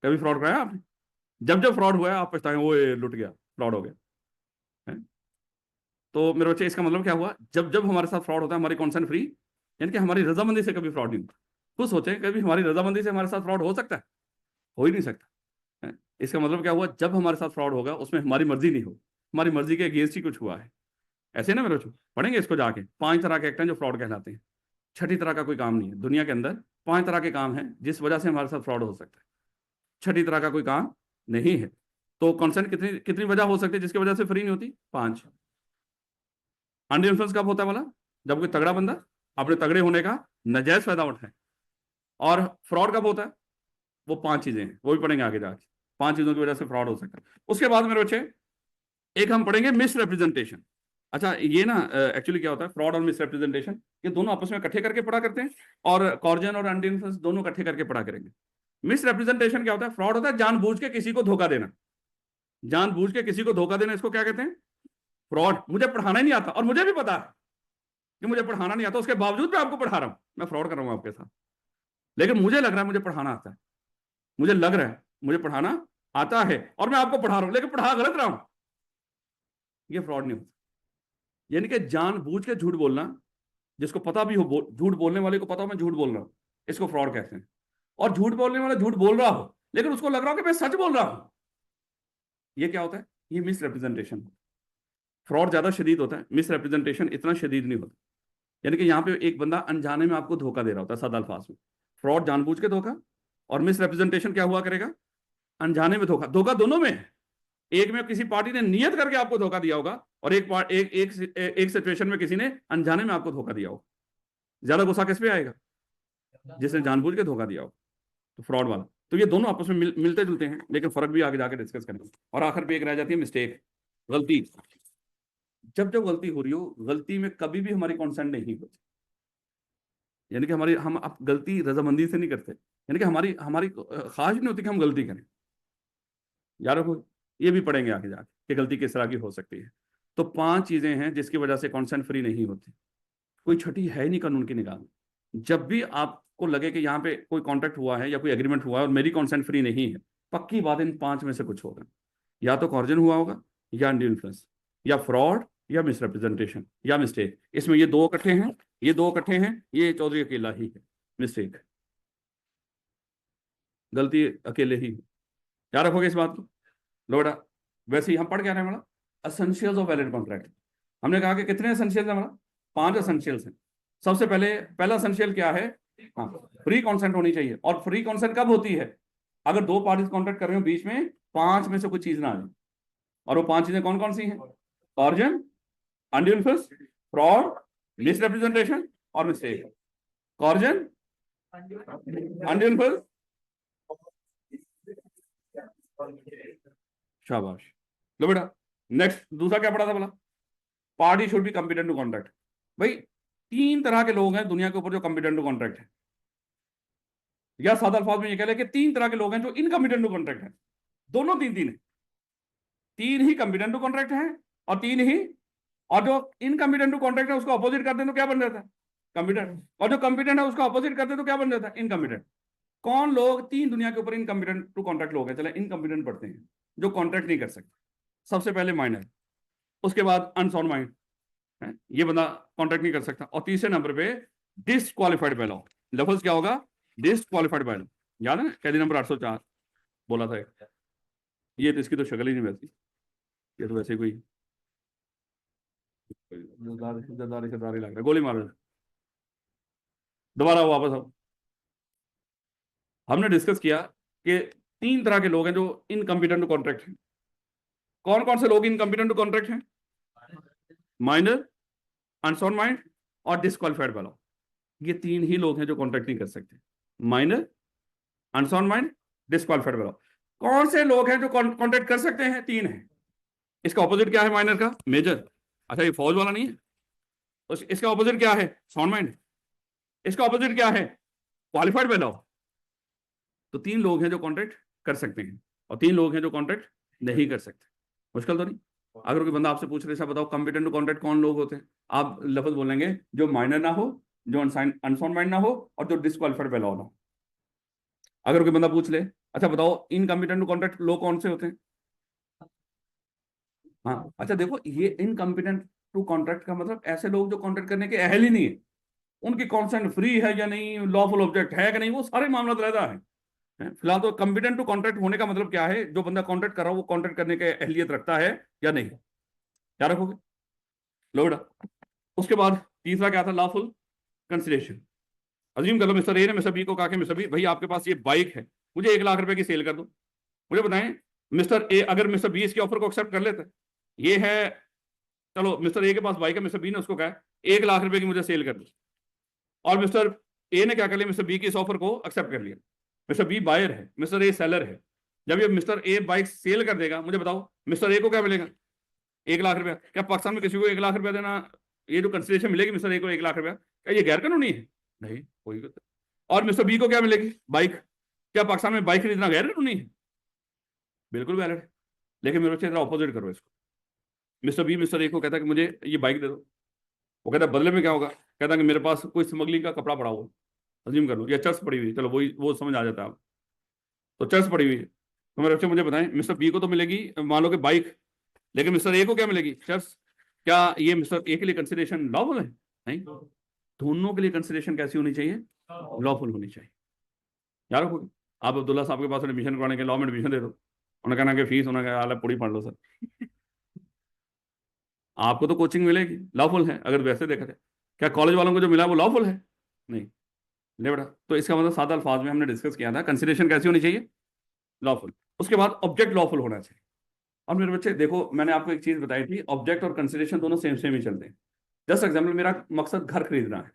कभी फ्रॉड कराया आपने? जब जब फ्रॉड हुआ है आप पछताएं, वो लुट गया, फ्रॉड हो गया है? तो मेरे बच्चे, इसका मतलब क्या हुआ? जब जब हमारे साथ फ्रॉड होता है, हमारी कॉन्सेंट फ्री, यानी कि हमारी रजामंदी से कभी फ्रॉड नहीं होता। खुद सोचें, कभी हमारी रजामंदी से हमारे साथ फ्रॉड हो सकता है? हो ही नहीं सकता है? इसका मतलब क्या हुआ? जब हमारे साथ फ्रॉड होगा उसमें हमारी मर्जी नहीं हो, हमारी मर्जी के अगेंस्ट ही कुछ हुआ है, ऐसे ना मेरे बच्चों, पढ़ेंगे इसको जाके। 5 तरह के एक्ट हैं जो फ्रॉड कहलाते हैं। छठी तरह का कोई काम नहीं है दुनिया के अंदर। 5 तरह के काम हैं जिस वजह से हमारे साथ फ्रॉड हो सकता है, छठी तरह का कोई काम नहीं है। तो कंसेंट कितनी कितनी वजह हो सकती है जिसकी वजह से फ्री नहीं होती? 5। अंडर इन्फ्लुएंस कब होता है वाला? जब कोई तगड़ा बंदा अपने तगड़े होने का नाजायज फायदा उठाए। और फ्रॉड कब होता है? वो 5 चीजें हैं, वो भी पढ़ेंगे आगे जाके। 5 चीजों की वजह से फ्रॉड हो सकता है। उसके बाद मेरे बच्चे एक हम पढ़ेंगे मिस रिप्रेजेंटेशन। अच्छा ये ना एक्चुअली क्या होता है, फ्रॉड और मिस रिप्रेजेंटेशन ये दोनों आपस में इकट्ठे करके पढ़ा करते हैं, और कॉर्जन और अंडर इन्फ्लुएंस दोनों इकट्ठे करके पढ़ा करेंगे। मिस रिप्रेजेंटेशन क्या होता है? फ्रॉड होता है जानबूझ के किसी को धोखा देना। जानबूझ के किसी को धोखा देना, इसको क्या कहते हैं? फ्रॉड। मुझे पढ़ाना ही नहीं आता और मुझे भी पता है कि मुझे पढ़ाना नहीं आता, उसके बावजूद मैं आपको पढ़ा रहा हूं, मैं फ्रॉड कर रहा हूं आपके साथ। लेकिन मुझे लग रहा है मुझे पढ़ाना आता है, मुझे लग रहा है मुझे पढ़ाना आता है, और मैं आपको पढ़ा रहा हूं, लेकिन पढ़ा गलत रहा हूं। ये फ्रॉड नहीं होता। यानी कि जानबूझ के झूठ बोलना, जिसको पता भी हो, झूठ बोलने वाले को पता हो मैं झूठ बोल रहा हूं, इसको फ्रॉड कहते हैं। और झूठ बोलने वाला झूठ बोल रहा हो लेकिन उसको लग रहा हो कि मैं सच बोल रहा हूं, ये क्या होता है? ये मिस रिप्रेजेंटेशन। फ्रॉड ज्यादा शदीद होता है, मिस रिप्रेजेंटेशन इतना शदीद नहीं होता। यानी कि यहाँ पे एक बंदा अनजाने में आपको धोखा दे रहा होता है, सादा अल्फाज में। फ्रॉड जानबूझ के धोखा, और मिस रिप्रेजेंटेशन क्या हुआ करेगा? अनजाने में धोखा। धोखा दोनों में है। एक में किसी पार्टी ने नियत करके आपको धोखा दिया होगा, और एक सिचुएशन में किसी ने अनजाने में आपको धोखा दिया होगा। ज्यादा गुस्सा किस पे आएगा? जिसने जानबूझ के धोखा दिया हो, तो फ्रॉड वाला। तो ये दोनों आपस में मिलते जुलते हैं, लेकिन फर्क भी आगे जाकर डिस्कस करेंगे। और आखिर पे एक रह जाती है मिस्टेक, गलती। जब जब गलती हो रही हो, गलती में कभी भी हमारी कॉन्सेंट नहीं होती। यानी कि हम अब गलती रजामंदी से नहीं करते, यानी कि हमारी हमारी ख्वाहिश नहीं होती कि हम गलती करें। यार ये भी पढ़ेंगे आगे जाके कि गलती किस तरह की हो सकती है। तो 5 चीजें हैं जिसकी वजह से कॉन्सेंट फ्री नहीं होती। कोई छठी है नहीं कानून की निगाह में। जब भी आपको लगे कि यहाँ पे कोई कॉन्ट्रैक्ट हुआ है या कोई एग्रीमेंट हुआ है और मेरी कॉन्सेंट फ्री नहीं है, पक्की बात इन 5 में से कुछ होगा। या तो कॉर्जन हुआ होगा, या अंडर इन्फ्लुएंस, या फ्रॉड, या मिसरिप्रेजेंटेशन, या मिस्टेक। इसमें ये 2 इकट्ठे हैं, ये 2 इकट्ठे हैं, ये चौधरी अकेला ही है मिस्टेक। गलती अकेले ही। याद रखोगे इस बात को। लोड़ा वैसे ही हम पढ़ क्या रहे हैं हमारा एसेंशियल्स ऑफ वैलिड कॉन्ट्रैक्ट। हमने कहा कि कितने एसेंशियल्स हैं हमारा? 5 एसेंशियल्स हैं। सबसे पहला एसेंशियल क्या है? हाँ, फ्री कॉन्सेंट होनी चाहिए। और फ्री कॉन्सेंट कब होती है? अगर 2 पार्टीज कॉन्ट्रैक्ट कर रहे हो, बीच में 5 में से कोई चीज ना आ जाए। और वो 5 चीजें कौन कौन सी हैं? Coercion, under influence, fraud, misrepresentation और मिस्टेक। कॉर्जन, अंडर इन्फ्लुएंस, शाबाश। लो बेटा, नेक्स्ट दूसरा क्या पढ़ा था बोला? Party should be competent to contract. भाई 3 तरह के लोग हैं दुनिया के ऊपर जो कॉम्पिटेंट टू कॉन्ट्रैक्ट है, या सादा अल्फाज में ये कह ले कि 3 तरह के लोग हैं जो इनकॉम्पिटेंट टू कॉन्ट्रैक्ट है। दोनों 3 है। 3 ही कॉम्पिटेंट टू कॉन्ट्रैक्ट है, और 3 ही, और जो इनकॉम्पिटेंट टू कॉन्ट्रैक्ट है उसको अपोजिट करते हैं तो क्या बन जाता है? कॉम्पिटेंट। और जो कॉम्पिटेंट है उसको अपोजिट करते हैं तो क्या बन जाता है? इनकॉम्पिटेंट। कौन लोग 3 दुनिया के ऊपर इनकॉम्पिटेंट टू कॉन्ट्रैक्ट लोग हैं? चले इनकॉम्पिटेंट पढ़ते हैं, जो कॉन्ट्रैक्ट नहीं कर सकते। सबसे पहले माइनर, उसके बाद अनसाउंड माइंड, ये बंदा कॉन्ट्रैक्ट नहीं कर सकता। और तीसरे नंबर पे डिसक्वालिफाइड बाय लॉ। लफ्ज क्या होगा? Disqualified by law. याद है ना कैदी नंबर 804 बोला था। ये तो इसकी तो शक्ल ही नहीं वैसी, ये तो वैसे कोई जरदारी लग रहा है। गोली मारो, दोबारा वापस आओ। हमने डिस्कस किया कि 3 तरह के लोग हैं जो इनकॉम्पिटेंट टू कॉन्ट्रैक्ट हैं। कौन कौन से लोग इनकॉम्पिटेंट टू कॉन्ट्रैक्ट हैं? माइनर, अनसाउंड माइंड और डिसक्वालिफाइड बाय लॉ। ये 3 ही लोग हैं जो कॉन्ट्रैक्ट नहीं कर सकते। Minor, unsound mind, disqualified by law. कौन से लोग हैं जो कॉन्ट्रैक्ट कर सकते हैं? 3 है। इसका ऑपोजिट क्या है माइनर का? मेजर। अच्छा ये फौज वाला नहीं है। तो इसका ऑपोजिट क्या है? Sound mind. इसका ऑपोजिट क्या है? Qualified by law. तो 3 लोग हैं जो कॉन्ट्रैक्ट कर सकते हैं, और 3 लोग हैं जो कॉन्ट्रैक्ट नहीं कर सकते। मुश्किल तो नहीं? अगर कोई बंदा आपसे पूछ रहे हैं बताओ कॉम्पिटेंट टू कॉन्ट्रैक्ट कौन लोग होते हैं, आप लफ्ज बोलेंगे जो माइनर ना हो, जो अनसाउंड माइंड ना हो, और जो डिसक्वालिफाइड बाय लॉ ना हो। अगर कोई बंदा पूछ ले अच्छा बताओ इनकॉम्पिटेंट टू कॉन्ट्रैक्ट लोग कौन से होते हैं? हाँ अच्छा देखो, ये इनकॉम्पिटेंट टू कॉन्ट्रैक्ट का मतलब ऐसे लोग जो कॉन्ट्रैक्ट करने के अहल ही नहीं है, उनकी कॉन्सेंट फ्री है या नहीं, लॉफुल ऑब्जेक्ट है कि नहीं, वो सारे मामला रहता है। फिलहाल तो कॉम्पिटेंट टू कॉन्ट्रैक्ट होने का मतलब क्या है? जो बंदा कॉन्ट्रैक्ट कर रहा है वो कॉन्ट्रैक्ट करने के अहलियत रखता है या नहीं। क्या रखोगे? लो बेटा। उसके बाद तीसरा क्या था? Lawful consideration. अज्यूम कर लो मिस्टर ए ने मिस्टर बी को कहा कि मिस्टर बी भाई आपके पास ये बाइक है, मुझे 1 लाख रुपए की सेल कर दो। मुझे बताएं मिस्टर ए अगर मिस्टर बी इसके ऑफर को एक्सेप्ट कर लेता है, ये है, चलो मिस्टर ए के पास बाइक है, मिस्टर बी ने उसको कहा 1 लाख रुपए की मुझे सेल कर दो, और मिस्टर ए ने क्या कर लिया? मिस्टर बी की इस ऑफर को एक्सेप्ट कर लिया। मिस्टर बी बायर है, मिस्टर ए सेलर है। जब ये मिस्टर ए बाइक सेल कर देगा, मुझे बताओ मिस्टर ए को क्या मिलेगा? 1 लाख रुपया। क्या पाकिस्तान में किसी को 1 लाख रुपया देना, ये जो कंसिडरेशन मिलेगी मिस्टर ए को 1 लाख रुपया, क्या ये गैर कानूनी है? नहीं, कोई। और मिस्टर बी को क्या मिलेगी? बाइक। क्या पाकिस्तान में बाइक खरीदना गैर कानूनी है? बिल्कुल वैलिड है। लेकिन मेरे बच्चे ऑपोजिट करो इसको। मिस्टर बी मिस्टर ए को कहता है कि मुझे ये बाइक दे दो। वो कहता है बदले में क्या होगा? कहता है कि मेरे पास कोई स्मगलिंग का कपड़ा पड़ा हुआ, अज्यूम कर लो, या चर्च पड़ी हुई, चलो वही वो समझ आ जाता है आप। तो चर्च पड़ी हुई है, तो मेरे बच्चे मुझे बताएं मिस्टर बी को तो मिलेगी मान लो कि बाइक, लेकिन मिस्टर ए को क्या मिलेगी? चर्च। क्या ये मिस्टर ए के लिए कंसिडरेशन लॉफुल है? नहीं। दोनों के लिए कंसिडरेशन कैसी होनी चाहिए? लॉफुल होनी चाहिए। याद रखोगे? आप अब्दुल्ला साहब के पास एडमिशन करवाने के, लॉ में एडमिशन दे दो, उन्होंने कहना कि फीस, उन्होंने कहा पूरी पढ़ लो सर। आपको तो कोचिंग मिलेगी, लॉफुल है अगर वैसे देखा जाए। क्या कॉलेज वालों को जो मिला वो लॉफुल है? नहीं। ले बेटा, तो इसका मतलब सादा अल्फाज में हमने डिस्कस किया था कंसिडरेशन कैसी होनी चाहिए? लॉफुल। उसके बाद ऑब्जेक्ट लॉफुल होना चाहिए। और मेरे बच्चे देखो, मैंने आपको एक चीज बताई थी, ऑब्जेक्ट और कंसिडरेशन दोनों सेम सेम ही चलते हैं। जस्ट एग्जाम्पल, मेरा मकसद घर खरीदना है,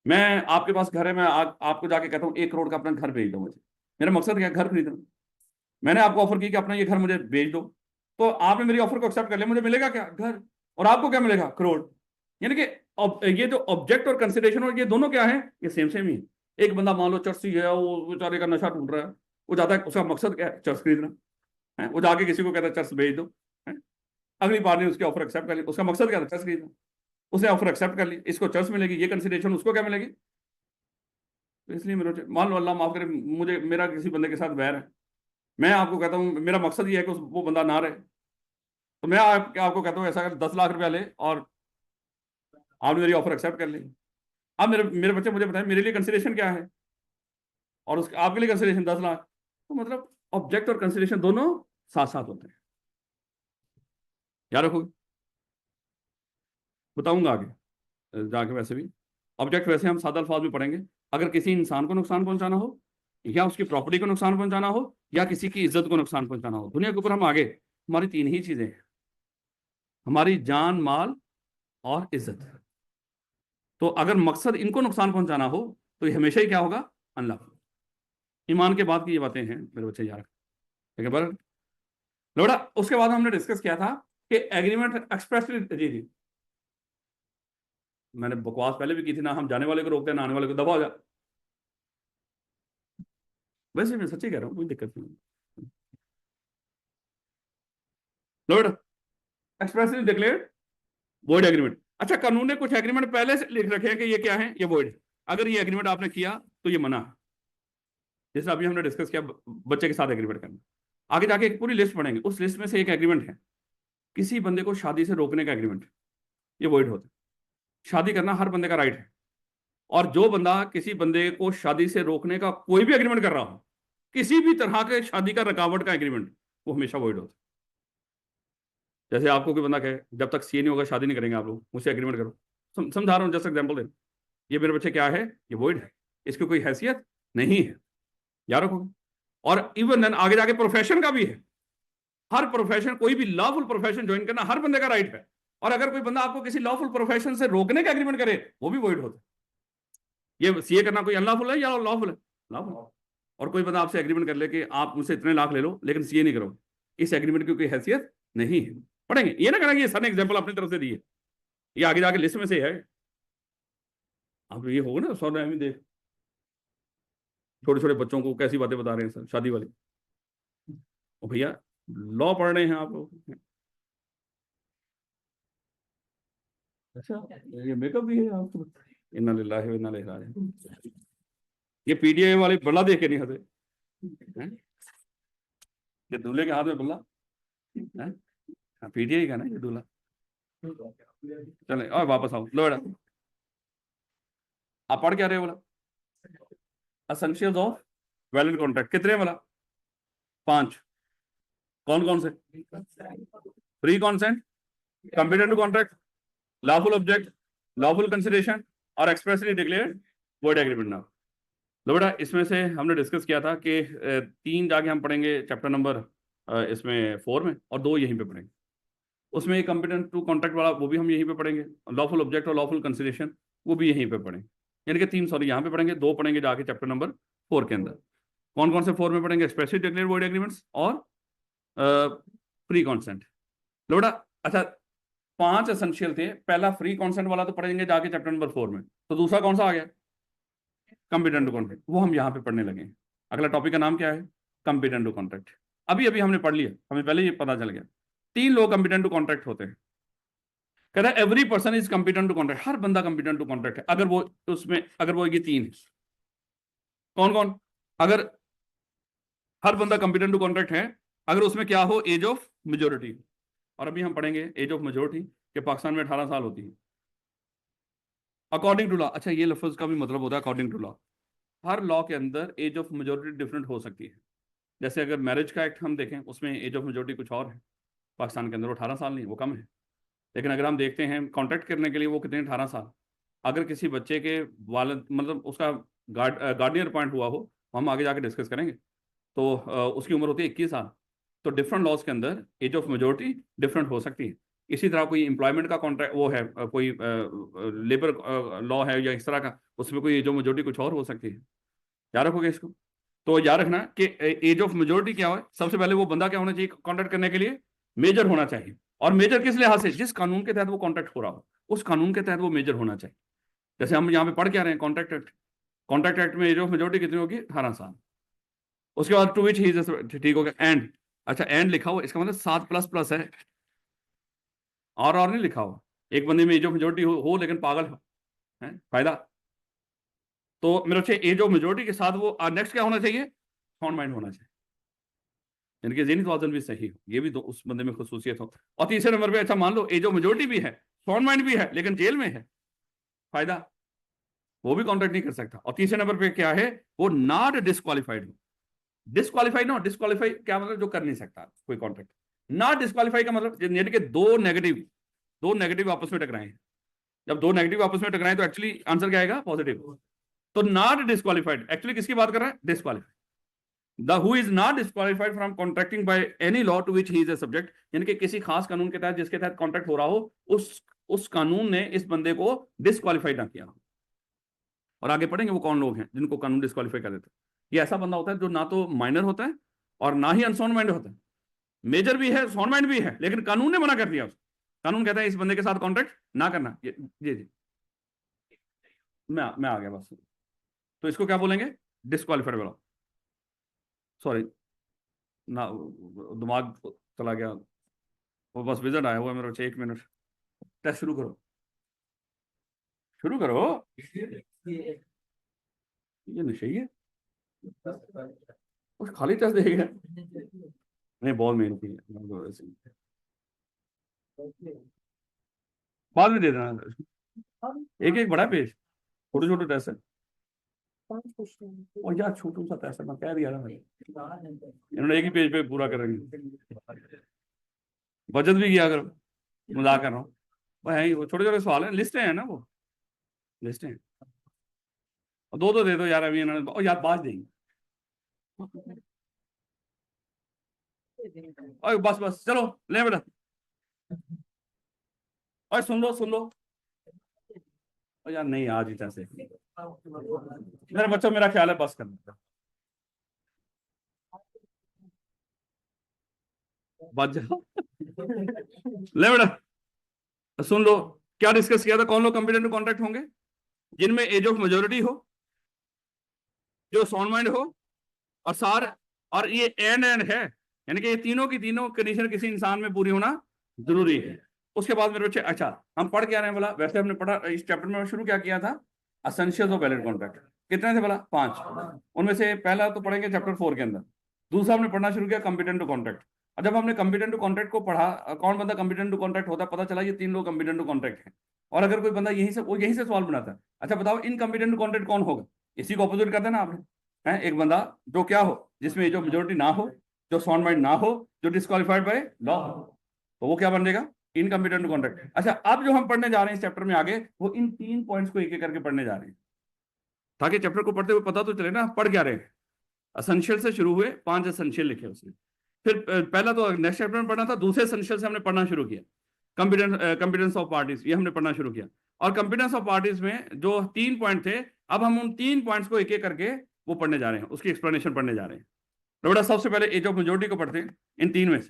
मैं आपके पास घर है, मैं आपको जाके कहता हूँ 1 करोड़ का अपना घर भेज दो मुझे। मेरा मकसद क्या है? घर खरीदना। मैंने आपको ऑफर की कि अपना ये घर मुझे भेज दो, तो आपने मेरी ऑफर को एक्सेप्ट कर लिया, मुझे मिलेगा क्या? घर। और आपको क्या मिलेगा? करोड़। यानी कि ये जो ऑब्जेक्ट और कंसिडरेशन और ये दोनों क्या है? ये सेम सेम ही। एक बंदा मान लो चर्सी है, वो बेचारे का नशा टूट रहा है, वो जाता है, उसका मकसद क्या है? चर्च खरीदना है, वो जाके किसी को कहता है चर्च भेज दो, है? अगली बार ने उसकी ऑफर एक्सेप्ट कर ली, उसका मकसद क्या था? चर्च खरीदना। उसने ऑफर एक्सेप्ट कर ली, इसको चर्च मिलेगी, ये कंसिडरेशन उसको क्या मिलेगी? तो इसलिए मेरे मान लो, अल्लाह माफ करे, मुझे मेरा किसी बंदे के साथ वैर है, मैं आपको कहता हूँ मेरा मकसद ये है कि वो बंदा ना रहे, तो मैं आपको कहता हूँ ऐसा कर 10 लाख रुपया ले, और आपने मेरी ऑफर एक्सेप्ट कर ली। अब मेरे मेरे बच्चे मुझे बताएं मेरे लिए कंसिडरेशन क्या है, और उसके आपके लिए कंसिडरेशन 10 लाख। तो मतलब ऑब्जेक्ट और कंसिडरेशन दोनों साथ साथ होते हैं। याद रखोगे? बताऊंगा आगे जाके। वैसे भी ऑब्जेक्ट वैसे हम सादा अल्फाज में पढ़ेंगे। अगर किसी इंसान को नुकसान पहुंचाना हो, या उसकी प्रॉपर्टी को नुकसान पहुंचाना हो, या किसी की इज्जत को नुकसान पहुंचाना हो, दुनिया के ऊपर हम आगे, हमारी 3 ही चीजें हैं, हमारी जान, माल और इज्जत। तो अगर मकसद इनको नुकसान पहुंचाना हो, तो ये हमेशा ही क्या होगा? अनलॉफुल। ईमान के बाद की ये बातें हैं मेरे बच्चे, यार ठीक है। पर लोड़ा, उसके बाद हमने डिस्कस किया था कि एग्रीमेंट एक्सप्रेसली, जी जी, मैंने बकवास पहले भी की थी ना, हम जाने वाले को रोकते हैं ना आने वाले को, दबा हो जा। वैसे मैं सच्ची कह रहा हूँ, कोई दिक्कत नहीं। Load expressly declared void agreement. अच्छा, कानून ने कुछ एग्रीमेंट पहले से लिख रखे हैं कि ये क्या है? ये वॉइड। अगर ये एग्रीमेंट आपने किया तो ये मना है। जैसे अभी हमने डिस्कस किया बच्चे के साथ एग्रीमेंट करना, आगे जाके एक पूरी लिस्ट पढ़ेंगे, उस लिस्ट में से एक एग्रीमेंट है किसी बंदे को शादी से रोकने का एग्रीमेंट, ये वॉइड होता है। शादी करना हर बंदे का राइट है, और जो बंदा किसी बंदे को शादी से रोकने का कोई भी एग्रीमेंट कर रहा हो, किसी भी तरह के शादी का रुकावट का एग्रीमेंट, वो हमेशा वॉइड होता है। जैसे आपको कोई बंदा कहे जब तक सीए नहीं होगा शादी नहीं करेंगे आप लोग, मुझसे एग्रीमेंट करो, समझा रहा हूँ जस्ट एग्जाम्पल दे, ये मेरे बच्चे क्या है? ये वॉइड है, इसकी कोई हैसियत नहीं है। याद रखोगे? और इवन देन आगे जाके प्रोफेशन का भी है। हर प्रोफेशन, कोई भी लॉफुल प्रोफेशन ज्वाइन करना हर बंदे का राइट है, और अगर कोई बंदा आपको किसी लॉफुल प्रोफेशन से रोकने का एग्रीमेंट करे, वो भी वॉइड होता है। ये सीए करना कोई अनलॉफुल है या लॉफुल है? लॉफुल। और कोई बंदा आपसे एग्रीमेंट कर ले कि आप मुझसे इतने लाख ले लो लेकिन सीए नहीं करो, इस एग्रीमेंट की कोई हैसियत नहीं है। पढ़ेंगे, ये ना कहना कि ये सर ने एग्जाम्पल अपनी तरफ से दी है, ये आगे जाके लिस्ट में से है। अब ये होगा ना, सौ में देख छोटे छोटे बच्चों को कैसी बातें बता रहे हैं सर, शादी वाली। ओ भैया, लॉ पढ़ रहे हैं आप लोग। अच्छा, ये मेकअप भी है आप? इन्ना लिल्लाहि व इन्ना इलैहि राजिऊन। ये पीडीए वाले बल्ला देख के नहीं हंसे हैं? ये दूल्हे के हाथ में बल्ला है? पीडीए का ना ये दूल्हा। चले और वापस आओ, लो बेटा, आप पढ़ क्या रहे हो? बोला एसेंशियल्स ऑफ वैलिड कॉन्ट्रैक्ट, कितने वाला? 5। कौन कौन से? Free consent, competent to contract, lawful object, lawful consideration और expressly declared void agreement now. लो बेटा, इसमें से हमने डिस्कस किया था कि 3 जाके हम पढ़ेंगे चैप्टर नंबर इसमें 4 में, और 2 यहीं पे पढ़ेंगे। उसमें एक कंप्लीटेंट टू कॉन्ट्रैक्ट वाला वो भी हम यहीं पे पढ़ेंगे, लॉफुल ऑब्जेक्ट और लॉफुल कंसिडरेशन वो भी यहीं पे पढ़ेंगे। यानी कि 3 सॉरी यहाँ पे पढ़ेंगे, 2 पढ़ेंगे जाके चैप्टर नंबर 4 के अंदर। कौन कौन से 4 में पढ़ेंगे? एक्सप्रेसली डिक्लेयर्ड वॉइड एग्रीमेंट्स और फ्री कॉन्सेंट। लो बेटा, अच्छा 5 एसेंशियल थे, पहला फ्री कॉन्सेंट वाला तो पढ़ेंगे जाके चैप्टर नंबर 4 में, तो दूसरा कौन सा आ गया? कंप्लीटेंट टू कॉन्ट्रैक्ट, वो हम यहाँ पे पढ़ने लगे हैं। अगला टॉपिक का नाम क्या है? कंप्लीटेंट टू कॉन्ट्रैक्ट। अभी अभी हमने पढ़ लिया, हमें पहले ये पता चल गया 3 लोग कंप्लीटेंट टू कॉन्ट्रैक्ट होते हैं। कह रहा है every person is competent to contract, हर बंदा कंप्लीटेंट टू कॉन्ट्रैक्ट है अगर वो उसमें, अगर वो ये 3 है। कौन कौन? अगर हर बंदा कंप्लीटेंट टू कॉन्ट्रैक्ट है अगर उसमें क्या हो? Age of majority. और अभी हम पढ़ेंगे एज ऑफ मेजोरिटी कि पाकिस्तान में 18 साल होती है अकॉर्डिंग टू लॉ। अच्छा, ये लफ्ज का भी मतलब होता है अकॉर्डिंग टू लॉ। हर लॉ के अंदर एज ऑफ मेजोरिटी डिफरेंट हो सकती है। जैसे अगर मैरिज का एक्ट हम देखें, उसमें एज ऑफ मेजोरिटी कुछ और है, पाकिस्तान के अंदर वो 18 साल नहीं, वो कम है। लेकिन अगर हम देखते हैं कॉन्ट्रैक्ट करने के लिए वो कितने, 18 साल। अगर किसी बच्चे के वालिद मतलब उसका गार्डियन अपॉइंट हुआ हो, हम आगे जाके डिस्कस करेंगे, तो उसकी उम्र होती है 21 साल। तो डिफरेंट लॉज के अंदर एज ऑफ मेजोरिटी डिफरेंट हो सकती है। इसी तरह कोई एम्प्लॉयमेंट का कॉन्ट्रैक्ट वो है, कोई लेबर लॉ है या इस तरह का, उसमें कोई एज ऑफ मेजोरिटी कुछ और हो सकती है। याद रखोगे इसको? तो याद रखना कि एज ऑफ मेजोरिटी क्या है। सबसे पहले वो बंदा क्या होना चाहिए कॉन्ट्रैक्ट करने के लिए? मेजर होना चाहिए। और मेजर किस लिहाज से? जिस कानून के तहत वो कॉन्ट्रैक्ट हो रहा हो उस कानून के तहत वो मेजर होना चाहिए। जैसे हम यहाँ पे पढ़ के आ रहे हैं कॉन्ट्रैक्ट एक्ट, कॉन्ट्रैक्ट एक्ट में एज ऑफ मेजोरिटी कितनी होगी? 18 साल। उसके बाद टू विच ही इज, ठीक हो गया। एंड, अच्छा एंड लिखा हुआ, इसका मतलब 7++ है, और नहीं लिखा हुआ। एक बंदे में एज ऑफ मेजोरिटी हो लेकिन पागल है, फायदा। तो मेरे अच्छे एज ऑफ मेजोरिटी के साथ वो नेक्स्ट क्या होना चाहिए? साउंड माइंड होना चाहिए, यानी कि ज़हनी तवाज़ुन भी सही हो, ये भी तो उस बंदे में खुसूसियत हो। और तीसरे नंबर पे, अच्छा मान लो एज ऑफ मेजोरिटी भी है, साउंड माइंड भी है, लेकिन जेल में है, फायदा, वो भी कॉन्ट्रैक्ट नहीं कर सकता। और तीसरे नंबर पे क्या है? वो नॉट डिस्क्वालिफाइड हो। डिस्क्वालीफाइड ना, डिस्क्वालीफाई क्या मतलब? जो कर नहीं सकता कोई कॉन्ट्रैक्ट। नॉट डिस्क्वालीफाई का मतलब यानी कि दो नेगेटिव आपस में टकराए। जब 2 नेगेटिव आपस में टकराए तो एक्चुअली आंसर क्या आएगा? पॉजिटिव। तो नॉट डिस्क्वालीफाइड एक्चुअली किसकी बात कर रहा है? Disqualified. The who is not disqualified from contracting by any law to which he is a subject, यानी कि किसी खास कानून के तहत जिसके तहत कॉन्ट्रैक्ट हो रहा हो, उस कानून ने इस बंदे को डिस्क्वालीफाइड ना किया। और आगे पढ़ेंगे वो कौन लोग हैं जिनको कानून डिस्क्वालीफाई कर देता है। ये ऐसा बंदा होता है जो ना तो माइनर होता है और ना ही अनसाउंड माइंड होता है, मेजर भी है, साउंड माइंड भी है, लेकिन कानून ने मना कर दिया उसको। कानून कहता है इस बंदे के साथ कॉन्ट्रैक्ट ना करना। जी जी, मैं आ गया बस। तो इसको क्या बोलेंगे? डिस्क्वालीफाइड वाला। सॉरी ना, दिमाग चला गया, वो बस विजन आया हुआ है मेरे बच्चे। 1 मिनट, टेस्ट शुरू करो, शुरू करो। ये नशे है, उस खाली टेस्ट देगा। नहीं, बॉल में रुकी है, बाद में दे देना। एक एक बड़ा पेज, छोटे छोटे टेस्ट है। और यार छोटू सा टेस्ट है, मैं कह दिया था इन्होंने एक ही पेज पे पूरा करेंगे। बचत भी किया करो, मजाक कर रहा हूँ। भाई वो छोटे छोटे सवाल है, लिस्टें हैं ना, वो लिस्टें हैं। और 2 दे दो यार अभी इन्होंने, और यार बाज देंगे। और बस बस चलो ले बेटा, और सुन लो। और यार नहीं, आज ही कैसे मेरे बच्चों, मेरा ख्याल है बस करना, बच जाओ। ले बेटा सुन लो, क्या डिस्कस किया था? कौन लोग कंप्लीटेंट कॉन्ट्रैक्ट होंगे? जिनमें एज ऑफ मेजोरिटी हो, जो साउंड माइंड हो, और सार, और ये एंड है, यानी कि ये तीनों की तीनों कंडीशन किसी इंसान में पूरी होना जरूरी है। उसके बाद मेरे बच्चे, अच्छा हम पढ़ क्या रहे हैं बोला? वैसे हमने पढ़ा इस चैप्टर में, शुरू क्या किया था? Essentials of valid contract. कितने थे बोला? 5। उनमें से पहला तो पढ़ेंगे चैप्टर 4 के अंदर। दूसरा हमने पढ़ना शुरू किया कंप्लीटेंट टू कॉन्ट्रैक्ट। और जब हमने कंप्लीटेंट टू कॉन्ट्रैक्ट को पढ़ा, कौन बंदा कंप्लीटेंट टू कॉन्ट्रैक्ट होता है, पता चला ये 3 लोग कंप्लीटेंट टू कॉन्ट्रैक्ट है। और अगर कोई बंदा यहीं से सवाल बनाता है, अच्छा बताओ इनकम्पिटेंट टू कॉन्ट्रैक्ट कौन होगा? इसी को अपोजिट कर देना आपने, है एक बंदा जो क्या हो, जिसमें जो मेजोरिटी ना हो, जो साउंड माइंड ना हो, जो डिस्क्वालीफाइड बाय लॉ हो, तो वो क्या बन जाएगा? Incompetent contract. अच्छा, अब जो हम पढ़ने जा रहे हैं इस चैप्टर में आगे, वो इन 3 पॉइंट्स को एक एक करके पढ़ने जा रहे हैं, ताकि चैप्टर को पढ़ते हुए पता तो चले ना पढ़ क्या रहे हैं। एसेंशियल से शुरू हुए, 5 एसेंशियल लिखे उसने। फिर पहला तो नेक्स्ट चैप्टर में पढ़ना था, दूसरे एसेंशियल से हमने पढ़ना शुरू किया, कंपिटेंस ऑफ पार्टीज, ये हमने पढ़ना शुरू किया। और कंपिटेंस ऑफ पार्टीज में जो 3 पॉइंट थे, अब हम उन 3 पॉइंट्स को एक एक करके वो पढ़ने जा रहे हैं, उसकी एक्सप्लेनेशन पढ़ने जा रहे हैं। तो बेटा सबसे पहले एज ऑफ मेजोरिटी को पढ़ते हैं इन 3 में से,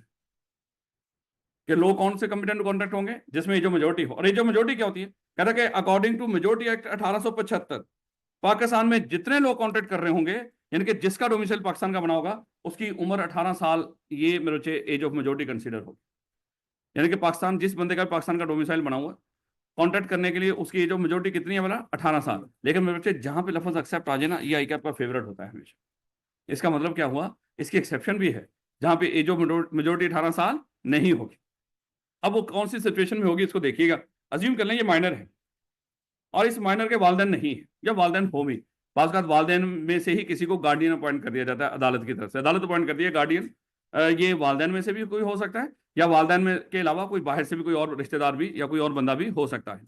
कि लो कौन से कंपिटेंट कॉन्ट्रैक्ट होंगे जिसमें एज ऑफ मेजोरिटी हो। और एज ऑफ मेजोरिटी क्या होती है? कहता है कि according to Majority Act 1875 Pakistan में जितने लोग कॉन्ट्रैक्ट कर रहे होंगे, यानी कि जिसका डोमिसाइल पाकिस्तान का बना होगा, उसकी उम्र 18 साल, ये मेरे बच्चे एज ऑफ मेजोरिटी कंसीडर होगी। यानी कि पाकिस्तान, जिस बंदे का पाकिस्तान का डोमिसाइल बना हुआ कॉन्ट्रैक्ट करने के लिए, उसकी एज ऑफ मेजोरिटी कितनी है बोला? 18 साल। लेकिन मेरे बच्चे जहां पे लफ्ज एक्सेप्ट आ जाए ना, ये आई कैप का फेवरेट होता है हमेशा। इसका मतलब क्या हुआ? इसकी एक्सेप्शन भी है जहां पे एज ऑफ मेजोरिटी 18 साल नहीं होगी। अब वो कौन सी सिचुएशन में होगी इसको देखिएगा। अज्यूम कर लें ये माइनर है और इस माइनर के वालिदैन नहीं है, या वालिदैन हो भी, बात वालिदैन में से ही किसी को गार्डियन अपॉइंट कर दिया जाता है अदालत की तरफ से, अदालत अपॉइंट कर दिया गार्डियन। ये वालिदैन में से भी कोई हो सकता है, या वालिदैन में के अलावा कोई बाहर से भी कोई और रिश्तेदार भी या कोई और बंदा भी हो सकता है।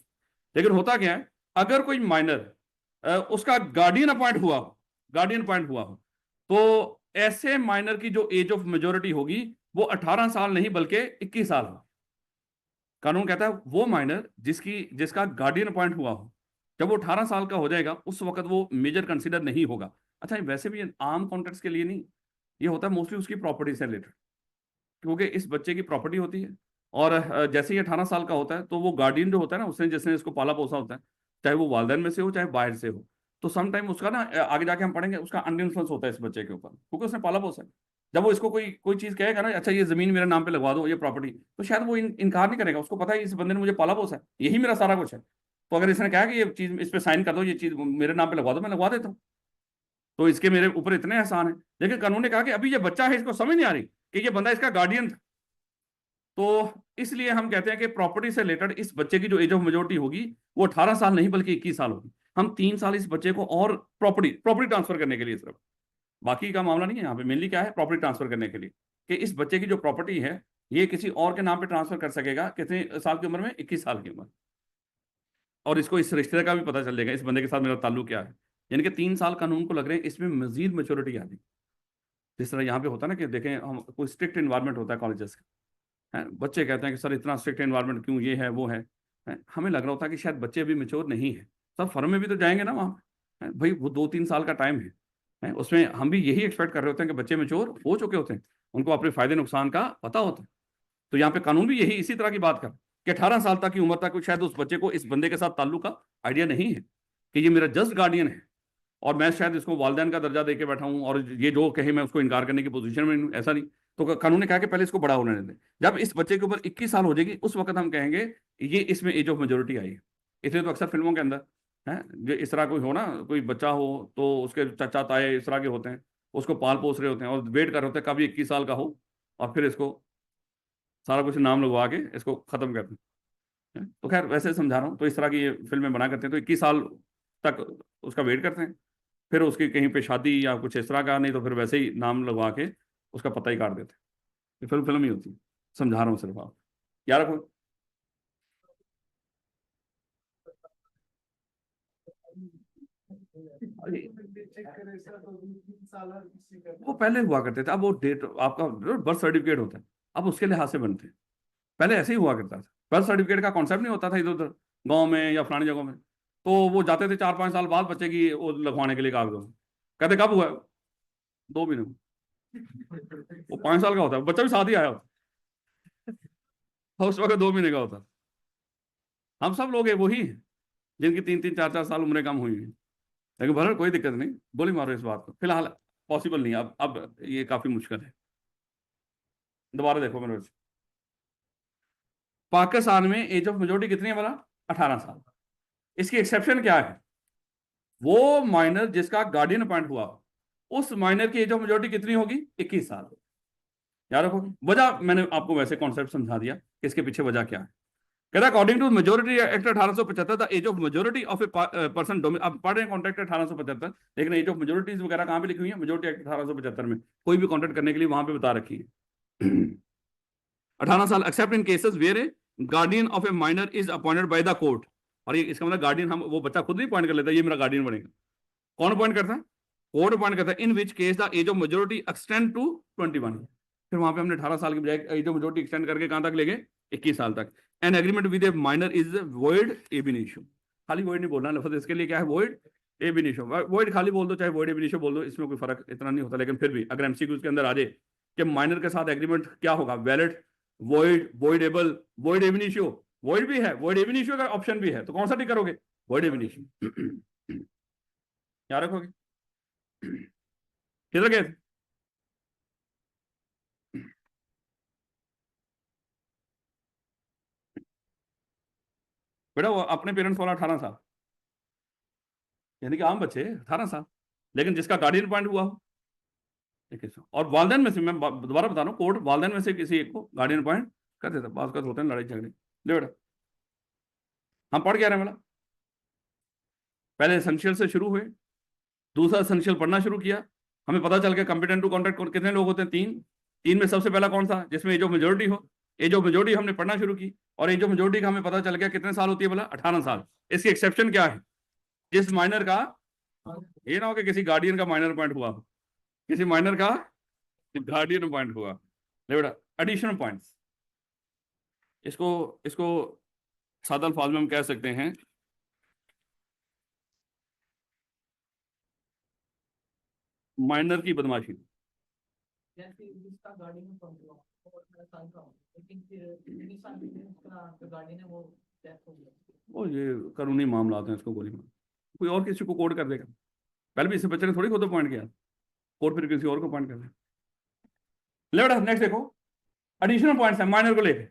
लेकिन होता क्या है, अगर कोई माइनर उसका गार्डियन अपॉइंट हुआ हो, गार्डियन अपॉइंट हुआ हो, तो ऐसे माइनर की जो एज ऑफ मेजोरिटी होगी वो 18 साल नहीं बल्कि 21 साल हो। कानून कहता है वो माइनर जिसका गार्डियन अपॉइंट हुआ हो, जब वो 18 साल का हो जाएगा उस वक्त वो मेजर कंसीडर नहीं होगा। अच्छा, वैसे भी आम कॉन्ट्रैक्ट्स के लिए नहीं, ये होता है मोस्टली उसकी प्रॉपर्टी से रिलेटेड, क्योंकि इस बच्चे की प्रॉपर्टी होती है। और जैसे ही 18 साल का होता है तो वो गार्डियन जो होता है ना, उसने जिसने इसको पाला पोसा होता है, चाहे वो वालिदैन में से हो चाहे बाहर से हो, तो सम टाइम उसका ना आगे जाके हम पढ़ेंगे, उसका अनइन्फ्लुएंस होता है इस बच्चे के ऊपर, क्योंकि उसने पाला पोसा है। जब वो इसको कोई कोई चीज कहेगा ना, अच्छा ये जमीन मेरे नाम पे लगवा दो, ये प्रॉपर्टी, तो शायद वो इनकार नहीं करेगा, उसको पता है इस बंदे ने मुझे पाला पोसा है, यही मेरा सारा कुछ है। तो अगर इसने कहा कि ये चीज इस पे साइन कर दो, ये चीज मेरे नाम पे लगवा दो, मैं लगवा देता हूँ, तो इसके मेरे ऊपर इतने एहसान है। लेकिन कानून ने कहा कि अभी ये बच्चा है, इसको समझ नहीं आ रही कि ये बंदा इसका गार्डियन था। तो इसलिए हम कहते हैं कि प्रॉपर्टी से रिलेटेड इस बच्चे की जो एज ऑफ मेजोरिटी होगी वो 18 साल नहीं बल्कि 21 साल होगी। हम 3 साल इस बच्चे को और प्रॉपर्टी ट्रांसफर करने के लिए, सिर्फ बाकी का मामला नहीं है यहाँ पे, मेनली क्या है, प्रॉपर्टी ट्रांसफर करने के लिए, कि इस बच्चे की जो प्रॉपर्टी है ये किसी और के नाम पे ट्रांसफर कर सकेगा कितने साल की उम्र में? 21 साल की उम्र। और इसको इस रिश्ते का भी पता चल जाएगा इस बंदे के साथ मेरा ताल्लुक क्या है। यानी कि 3 साल कानून को लग रहे हैं इसमें मजीद मेच्योरिटी आ गई। जिस तरह यहाँ पे होता है ना कि देखें, हम कोई स्ट्रिक्ट इन्वायरमेंट होता है कॉलेजेस का, बच्चे कहते हैं कि सर इतना स्ट्रिक्ट एनवायरनमेंट क्यों, ये है वो है, हमें लग रहा होता है कि शायद बच्चे अभी मेच्योर नहीं है। सब फर्म में भी तो जाएंगे ना वहाँ, भाई वो 2-3 साल का टाइम है, उसमें हम भी यही एक्सपेक्ट कर रहे होते हैं कि बच्चे मेच्योर हो चुके होते हैं, उनको अपने फायदे नुकसान का पता होता है। तो यहाँ पे कानून भी यही इसी तरह की बात कर कि 18 साल तक की उम्र तक शायद उस बच्चे को इस बंदे के साथ ताल्लुक का आइडिया नहीं है कि ये मेरा जस्ट गार्डियन है, और मैं शायद इसको वालिदैन का दर्जा देके बैठा हूँ, और ये जो कहे मैं उसको इनकार करने की पोजीशन में हूं, ऐसा नहीं। तो कानून ने कहा कि पहले इसको बड़ा होने दें, जब इस बच्चे के ऊपर 21 साल हो जाएगी उस वक्त हम कहेंगे ये इसमें एज ऑफ मेजोरिटी आई है। इसलिए तो अक्सर फिल्मों के अंदर है, जो इस तरह कोई हो ना, कोई बच्चा हो तो उसके चाचा ताए इस तरह के होते हैं, उसको पाल पोस रहे होते हैं और वेट कर रहे होते हैं कभी 21 साल का हो, और फिर इसको सारा कुछ नाम लगवा के इसको खत्म करते हैं। तो खैर वैसे समझा रहा हूँ, तो इस तरह की ये फिल्में बना करते हैं, तो 21 साल तक उसका वेट करते हैं, फिर उसकी कहीं पे शादी या कुछ इस तरह का, नहीं तो फिर वैसे ही नाम लगवा के उसका पता ही काट देते हैं। ये फिल्म ही होती है, समझा रहा हूँ सिर्फ, आप याद रखो। वो पहले हुआ करते थे, अब वो डेट आपका बर्थ सर्टिफिकेट होता है, अब उसके लिहाज से बनते हैं। पहले ऐसे ही हुआ करता था, बर्थ सर्टिफिकेट का कॉन्सेप्ट नहीं होता था इधर उधर गाँव में या फलानी जगहों में, तो वो जाते थे 4-5 साल बाद बच्चे की वो लगवाने के लिए कागजों में, कहते कब हुआ? 2 महीने में। वो 5 साल का होता है, बच्चा भी साथ ही आया होता है, उस वक्त 2 महीने का होता है। हम सब लोग हैं वही हैं जिनकी 3-3, 4-4 साल उम्रें कम हुई हैं। लेकिन बहरहाल कोई दिक्कत नहीं, गोली मारो इस बात को, फिलहाल पॉसिबल नहीं, अब ये काफी मुश्किल है। दोबारा देखो मेरे, पाकिस्तान में एज ऑफ मेजोरिटी कितनी है बोला? 18 साल। इसकी एक्सेप्शन क्या है? वो माइनर जिसका गार्डियन अपॉइंट हुआ, उस माइनर की एज ऑफ मेजोरिटी कितनी होगी? 21 साल। याद रखोगे? वजह मैंने आपको वैसे कॉन्सेप्ट समझा दिया कि इसके पीछे वजह क्या है। कहता according to Majority Act 1875 the age of majority of a person, अब पढ़ रहे हैं कॉन्ट्रैक्ट 1875, लेकिन एज ऑफ मेजोरिटीज वगैरह कहां पे लिखी हुई है? मेजोरिटी एक्ट 1875 में कोई भी कॉन्ट्रैक्ट करने के लिए वहां पे बता रखी है 18 साल, except in cases where guardian of a minor is appointed by the court. और ये इसका मतलब गार्डियन हम वो बच्चा खुद नहीं पॉइंट कर लेता ये मेरा गार्डियन बनेगा। कौन पॉइंट करता है? कोर्ट पॉइंट करता है। In which case the age of majority extend to 21। फिर वहां पे हमने 18 साल की बजाय एज ऑफ मेजोरिटी एक्सटेंड करके कहां तक ले गए? 21 साल तक। An agreement with A minor is void एब इनिशियो। खाली वॉइड नहीं बोलना लफ्ज इसके लिए क्या है? वॉइड एब इनिशियो। वॉइड खाली बोल दो चाहे वॉइड एब इनिशियो बोल दो, इसमें कोई फर्क इतना नहीं होता। लेकिन फिर भी अगर एमसीक्यू के अंदर आ जाए कि माइनर के साथ एग्रीमेंट क्या होगा? वैलिड, वॉइड, वॉइडेबल, वॉइड एब इनिशियो। वॉइड भी है, वॉइड एब इनिशियो का ऑप्शन भी है, तो कौन सा टिक करोगे? वॉइड एब इनिशियो। क्या रखोगे? किधर गए थे? बेटा वो अपने पेरेंट्स वाला 18 साल, यानी कि आम बच्चे 18 साल, लेकिन जिसका गार्डियन पॉइंट हुआ हो 21। और वालदेन में से मैं दोबारा बता रहा हूँ, कोर्ट वालदेन में से किसी एक को गार्डियन पॉइंट कर देता। बात कर होते हैं लड़ाई झगड़े। ले बेटा हम पढ़ क्या रहे हैं बेटा? पहले एसेंशियल से शुरू हुए, दूसरा एसेंशियल पढ़ना शुरू किया, हमें पता चल गया कंपिटेंट टू कॉन्ट्रैक्ट कितने लोग होते हैं? 3। 3 में सबसे पहला कौन सा जिसमें एज ऑफ मेजोरिटी हो? एज ऑफ मेजोरिटी हमने पढ़ना शुरू की, और एज ऑफ मेजोरिटी का हमें पता चल गया कितने साल होती है बोला? 18 साल। इसकी एक्सेप्शन क्या है? जिस माइनर का, ये ना हो कि किसी गार्डियन का माइनर पॉइंट हुआ हो, किसी माइनर का गार्डियन पॉइंट हुआ। ले बेटा एडिशनल पॉइंट्स, इसको इसको सादा अल्फाज में हम कह सकते हैं माइनर की बदमाशी। जैसे जिसका गाड़ी में प्रॉब्लम हो और 18 साल का हो, लेकिन फिर 19 साल में उसका जो गाड़ी है वो डेथ हो गया, वो ये कानूनी मामला हैं, इसको गोली मार कोई और किसी को कोड कर देगा। पहले भी इसे बच्चे ने थोड़ी खुद पॉइंट किया, कोर्ट फिर किसी और को पॉइंट कर दे। ले बेटा नेक्स्ट देखो, एडिशनल पॉइंट्स है माइनर को लेके।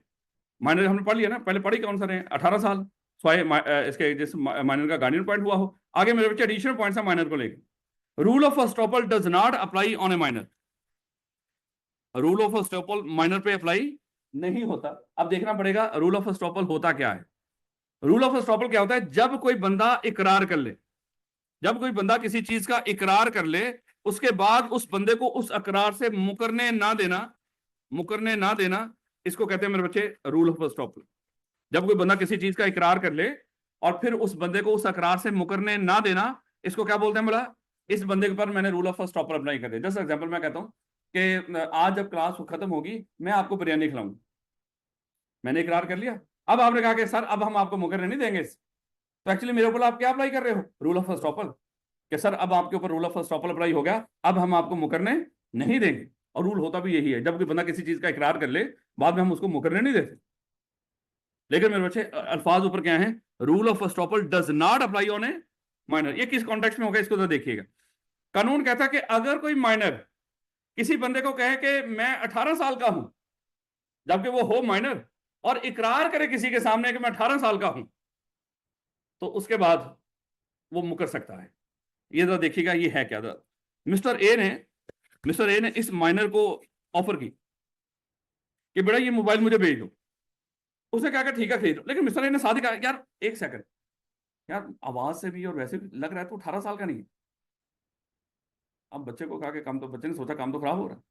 माइनर हमने पढ़ लिया ना, पहले पढ़ी कौन सा रहे? 18 साल स्वाय इसके जिस माइनर का गार्डियन पॉइंट हुआ हो। आगे मेरे बच्चे एडिशनल पॉइंट्स है माइनर को लेके। Rule of estoppel does not apply on a minor. Rule of estoppel minor पे अप्लाई नहीं होता। अब देखना पड़ेगा रूल ऑफ एस्टॉपल होता क्या है। रूल ऑफ एस्टॉपल क्या होता है? जब कोई बंदा इकरार कर ले, जब कोई बंदा किसी चीज का इकरार कर ले, उसके बाद उस बंदे को उस इकरार से मुकरने ना देना, मुकरने ना देना, इसको कहते हैं मेरे बच्चे रूल ऑफ एस्टॉपल। जब कोई बंदा किसी चीज का इकरार कर ले और फिर उस बंदे को उस इकरार से मुकरने ना देना, इसको क्या बोलते हैं? बोला इस बंदे के पर मैंने रूल ऑफ एस्टॉपल अप्लाई कर दिया। जैसे एग्जांपल मैं कहता हूं कि आज जब क्लास खत्म होगी मैं आपको बिरयानी खिलाऊंगा, मैंने इकरार कर लिया। अब आपने कहा कि सर अब हम आपको मुकरने नहीं देंगे, तो एक्चुअली मेरे ऊपर आप क्या अप्लाई कर रहे हो? रूल ऑफ एस्टॉपल, कि सर अब आपके ऊपर रूल ऑफ एस्टॉपल अप्लाई हो गया, अब हम आपको मुकरने नहीं देंगे। और रूल होता भी यही है, जब कोई बंदा किसी चीज का इकरार कर ले बाद में हम उसको मुकरने नहीं देते। लेकिन मेरे बच्चे अल्फाज ऊपर क्या है? Rule of estoppel does not apply on a minor. ये किस कॉन्टेक्स्ट में होगा इसको तो देखिएगा। कानून कहता है कि अगर कोई माइनर किसी बंदे को कहे कि मैं 18 साल का हूं, जबकि वो हो माइनर, और इकरार करे किसी के सामने कि मैं 18 साल का हूं, तो उसके बाद वो मुकर सकता है। ये जरा देखिएगा ये है क्या। मिस्टर ए ने इस माइनर को ऑफर की कि बेटा ये मोबाइल मुझे भेज दो। उसने कहा कि ठीक है खरीद लो। लेकिन मिस्टर ए ने साथ ही कहा यार एक सेकंड, यार आवाज से भी और वैसे भी लग रहा है तो 18 साल का नहीं है। अब बच्चे को कहा कि काम तो, बच्चे ने सोचा काम तो खराब हो रहा है,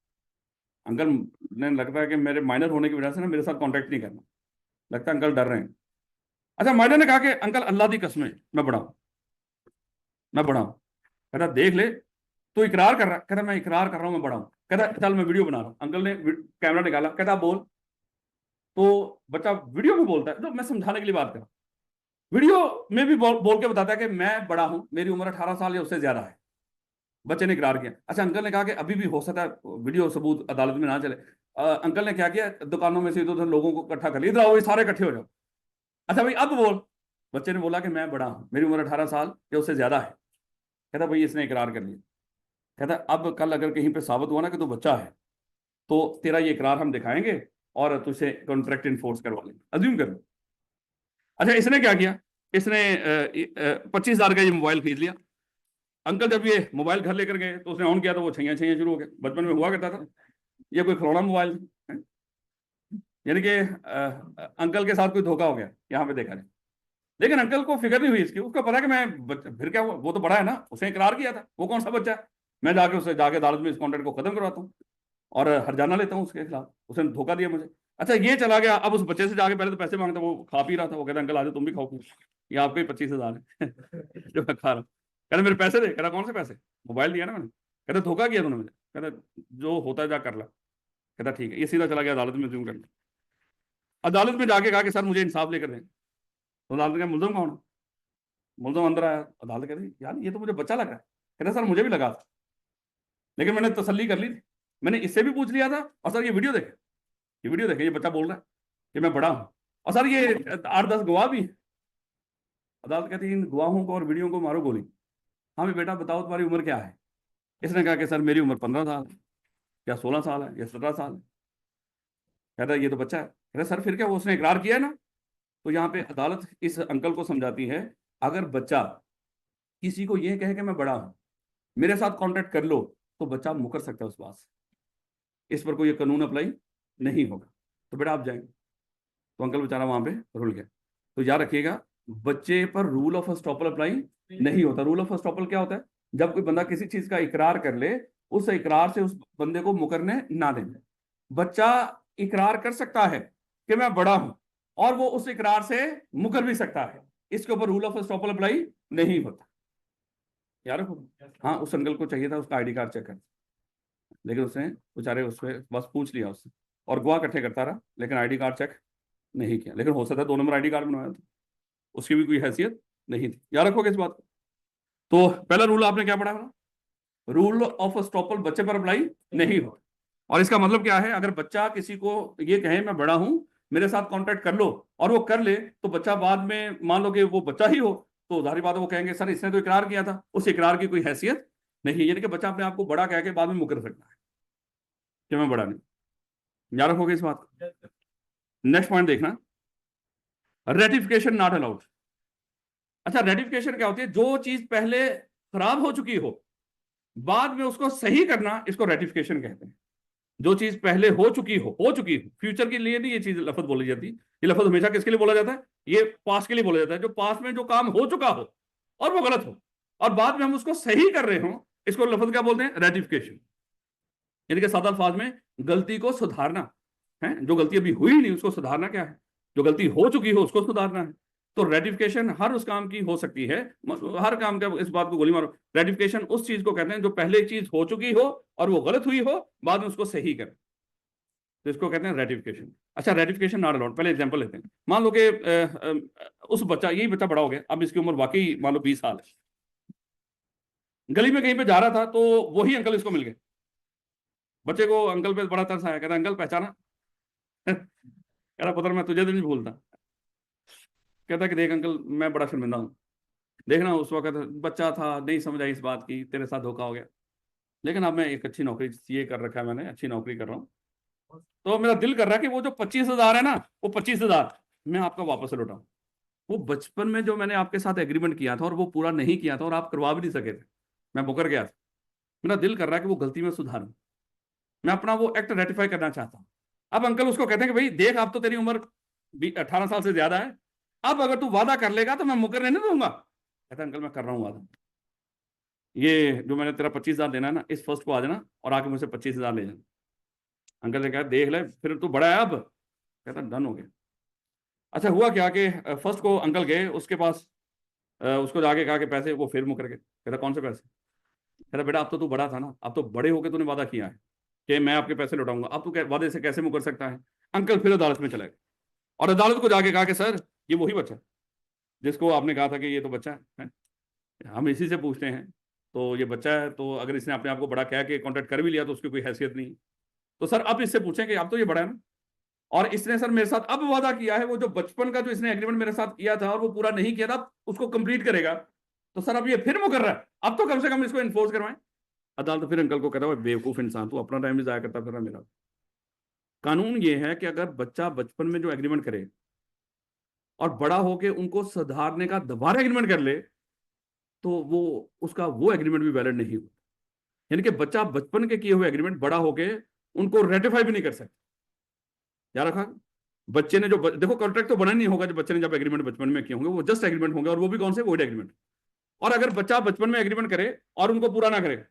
अंकल ने लगता है कि मेरे माइनर होने की वजह से ना मेरे साथ कांटेक्ट नहीं करना, लगता है अंकल डर रहे हैं। अच्छा माइनर ने कहा कि अंकल अल्लाह की कसम है मैं बड़ा हूं, मैं बड़ा हूं। कहता देख ले तो इकरार कर रहा है। कहता मैं इकरार कर रहा हूं मैं बड़ा हूं। कहता चल मैं वीडियो बना रहा हूं। अंकल ने कैमरा निकाला, कहता बोल। तो बच्चा वीडियो में बोलता है, तो मैं समझाने के लिए बात कर रहा हूं, वीडियो में भी बोल के बताता है कि मैं बड़ा हूं, मेरी उम्र 18 साल या उससे ज्यादा है। बच्चे ने इकरार किया। अच्छा अंकल ने कहा कि अभी भी हो सकता है वीडियो सबूत अदालत में ना चले। अंकल ने क्या किया, दुकानों में से इधर उधर लोगों को इकट्ठा कर लिया, इधर आओ ये सारे इकट्ठे हो जाओ। अच्छा भाई अब बोल। बच्चे ने बोला कि मैं बड़ा हूं, मेरी उम्र 18 साल या उससे ज्यादा है। कहता भाई इसने इकरार कर लिया। कहता अब कल अगर कहीं पे साबित हुआ ना कि तू बच्चा है, तो तेरा ये इकरार हम दिखाएंगे और तुझसे कॉन्ट्रैक्ट इन्फोर्स करवा लेंगे। अज्यूम कर लो। अच्छा इसने क्या किया, इसने 25,000 का ये मोबाइल खरीद लिया। अंकल जब ये मोबाइल घर लेकर गए तो उसने ऑन किया तो वो छैया छैया शुरू हो गया। बचपन में हुआ करता था, ये कोई खिलौना मोबाइल है? यानी कि अंकल के साथ कोई धोखा हो गया यहाँ पे देखा जाए। लेकिन अंकल को फिक्र नहीं हुई इसकी, उसको पता कि फिर क्या हुआ, वो तो बड़ा है ना, उसने इकरार किया था, वो कौन सा बच्चा है? मैं जाके उससे जाके अदालत में इस कॉन्ट्रैक्ट को खत्म करवाता हूँ और हर्जाना लेता हूँ उसके खिलाफ, उसने धोखा दिया मुझे। अच्छा ये चला गया, अब उस बच्चे से जाके पहले तो पैसे मांगता, वो खा पी रहा था, वो कहता अंकल आज तुम भी खाओ कुछ, ये आपके 25,000 है जो मैं खा रहा हूँ। कहता मेरे पैसे दे, कहता कौन से पैसे, मोबाइल दिया ना मैंने। कहता धोखा किया तूने मुझे, कहता जो होता है जा कर ला। कहता ठीक है, ये सीधा चला गया अदालत में ज्यूम करने। अदालत में जाके कहा कि सर मुझे इंसाफ लेकर दें। तो अदालत ने कहा मुलजम कौन है? मुलजम अंदर आया, अदालत कहती यार ये तो मुझे बच्चा लगा है। कहता सर मुझे भी लगा था, लेकिन मैंने तसल्ली कर ली थी, मैंने इससे भी पूछ लिया था, और सर ये वीडियो देखे, ये वीडियो देखे, ये बच्चा बोल रहा है कि मैं बड़ा हूं, और सर ये 8-10 गवाह भी हैं। अदालत कहती है इन गवाहों को और वीडियो को मारो गोली। हाँ भी बेटा बताओ तुम्हारी उम्र क्या है? इसने कहा कि सर मेरी उम्र 15 साल है, या 16 साल है, या 17 साल है। कहता है ये तो बच्चा है। कहता सर फिर क्या, वो उसने इकरार किया है ना। तो यहाँ पे अदालत इस अंकल को समझाती है, अगर बच्चा किसी को ये कहे कि मैं बड़ा हूं, मेरे साथ कांटेक्ट कर लो, तो बच्चा मुकर सकता है उस बात से, इस पर कोई कानून अप्लाई नहीं होगा, तो बेटा आप जाएंगे। तो अंकल बेचारा वहां पे रुल गया। तो याद रखिएगा, बच्चे पर रूल ऑफ एस्टॉपल अप्लाई नहीं होता। रूल ऑफ एस्टॉपल क्या होता है? जब कोई बंदा किसी चीज का इकरार कर ले, उस इकरार से उस बंदे को मुकरने ना दें। बच्चा इकरार कर सकता है कि मैं बड़ा हूं, और वो उस इकरार से मुकर भी सकता है, इसके ऊपर रूल ऑफ एस्टॉपल अप्लाई नहीं होता। यार हाँ, उस अंकल को चाहिए था उसका आईडी कार्ड चेक कर, लेकिन उसने बेचारे उससे बस पूछ लिया उससे, और गवाह इकट्ठे करता रहा, लेकिन आईडी कार्ड चेक नहीं किया। लेकिन हो सकता है 2 नंबर आईडी कार्ड बनवाया था, उसकी भी कोई हैसियत नहीं थी। याद रखोगे इस बात को। तो पहला रूल आपने क्या पढ़ा? रूल ऑफ एस्टॉपल बच्चे पर अप्लाई नहीं हो। और इसका मतलब क्या है? अगर बच्चा किसी को ये कहे मैं बड़ा हूं, मेरे साथ कांटेक्ट कर लो, और वो कर ले, तो बच्चा बाद में मान लो कि वो बच्चा ही हो, तो जाहिर बात है वो कहेंगे सर इसने तो इकरार किया था, उस इकरार की कोई हैसियत नहीं। यानी कि बच्चा अपने आप को बड़ा कह के बाद में मुकर सकता है कि मैं बड़ा नहीं। याद रखोगे इस बात को। नेक्स्ट पॉइंट देखना, रेटिफिकेशन नॉट अलाउड। अच्छा, रेटिफिकेशन क्या होती है? जो चीज पहले खराब हो चुकी हो, बाद में उसको सही करना, इसको रेटिफिकेशन कहते हैं। जो चीज पहले हो चुकी हो, फ्यूचर के लिए नहीं ये चीज लफ्ज बोली जाती। ये लफ्ज हमेशा किसके लिए बोला जाता है? ये पास्ट के लिए बोला जाता है। जो पास्ट में जो काम हो चुका हो और वो गलत हो, और बाद में हम उसको सही कर रहे हो, इसको लफ्ज क्या बोलते हैं? रेटिफिकेशन। यानी कि सादा अल्फाज में गलती को सुधारना है। जो गलती अभी हुई नहीं उसको सुधारना क्या है? जो गलती हो चुकी हो उसको सुधारना है। तो रेटिफिकेशन हर उस काम की हो सकती है, हर काम का, इस बात को गोली मारो। रेटिफिकेशन उस चीज को कहते हैं जो पहले चीज हो चुकी हो और वो गलत हुई हो, बाद में उसको सही करें, तो इसको कहते हैं रेटिफिकेशन। अच्छा, रेटिफिकेशन नॉट अलाउड। पहले एग्जांपल लेते हैं। मान लो कि उस बच्चा, यही बच्चा बड़ा हो गया, अब इसकी उम्र वाकई मान लो 20 साल है, गली में कहीं पे जा रहा था, तो वही अंकल इसको मिल गए। बच्चे को अंकल पे बड़ा तरस आया, कहता अंकल पहचाना? कह रहा पुत्र मैं तुझे तो नहीं भूलता। कहता कि देख अंकल मैं बड़ा शर्मिंदा हूँ, देखना उस वक्त बच्चा था, नहीं समझ आई इस बात की, तेरे साथ धोखा हो गया, लेकिन अब मैं एक अच्छी नौकरी ये कर रखा है, मैंने अच्छी नौकरी कर रहा हूँ, तो मेरा दिल कर रहा है कि वो जो 25,000 है ना, वो 25,000 मैं आपका वापस लौटाऊं। वो बचपन में जो मैंने आपके साथ एग्रीमेंट किया था और वो पूरा नहीं किया था और आप करवा भी नहीं सके थे, मैं मुकर गया था, मेरा दिल कर रहा है कि वो गलती में सुधारूं, मैं अपना वो एक्ट रेटिफाई करना चाहता हूं। अब अंकल उसको कहते हैं कि भाई देख अब तो तेरी उम्र 18 साल से ज्यादा है, अब अगर तू वादा कर लेगा तो मैं मुकर नहीं दूंगा। कहता अंकल मैं कर रहा हूँ वादा, ये जो मैंने तेरा 25,000 देना है ना, इस फर्स्ट को आ जाना और आके मुझसे 25,000 ले जाना। अंकल ने कहा देख ले फिर तू बड़ा है अब। कहता डन हो गया। अच्छा हुआ क्या कि फर्स्ट को अंकल गए उसके पास, उसको जाके कहा कि पैसे, वो फिर मुकर गए। कहता कौन से पैसे? कहता बेटा अब तो तू बड़ा था ना, अब तो बड़े होके तूने वादा किया है कि मैं आपके पैसे लौटाऊंगा, अब तू वादे से कैसे मुकर सकता है? अंकल फिर अदालत में चले गए और अदालत को जाके कहा कि सर ये वही बच्चा जिसको आपने कहा था कि ये तो बच्चा है, हम इसी से पूछते हैं, तो ये बच्चा है, तो अगर इसने अपने आप को बड़ा कह के कॉन्टेक्ट कर भी लिया तो उसकी कोई हैसियत नहीं। तो सर अब इससे पूछें कि अब तो ये बड़ा है ना, और इसने सर मेरे साथ अब वादा किया है, वो जो बचपन का जो इसने एग्रीमेंट मेरे साथ किया था और वो पूरा नहीं किया था, उसको कंप्लीट करेगा, तो सर अब ये फिर मुकर रहा है, अब तो कम से कम इसको इन्फोर्स करवाएं। अदालत तो फिर अंकल को कहता है बेवकूफ इंसान, तू अपना टाइम भी जाया करता फिर मेरा। कानून ये है कि अगर बच्चा बचपन में जो एग्रीमेंट करे और बड़ा होके उनको सुधारने का दोबारा एग्रीमेंट कर ले, तो वो उसका वो एग्रीमेंट भी वैलिड नहीं होता। यानी कि बच्चा बचपन के किए हुए एग्रीमेंट बड़ा होके उनको रेटिफाई भी नहीं कर सकता। याद रखा, बच्चे ने जो देखो कॉन्ट्रैक्ट तो बना नहीं होगा, जो बच्चे ने जब एग्रीमेंट बचपन में किए होंगे वो जस्ट एग्रीमेंट होंगे, और वो भी कौन से? Void agreement. और अगर बच्चा बचपन में एग्रीमेंट करे और उनको पूरा ना करे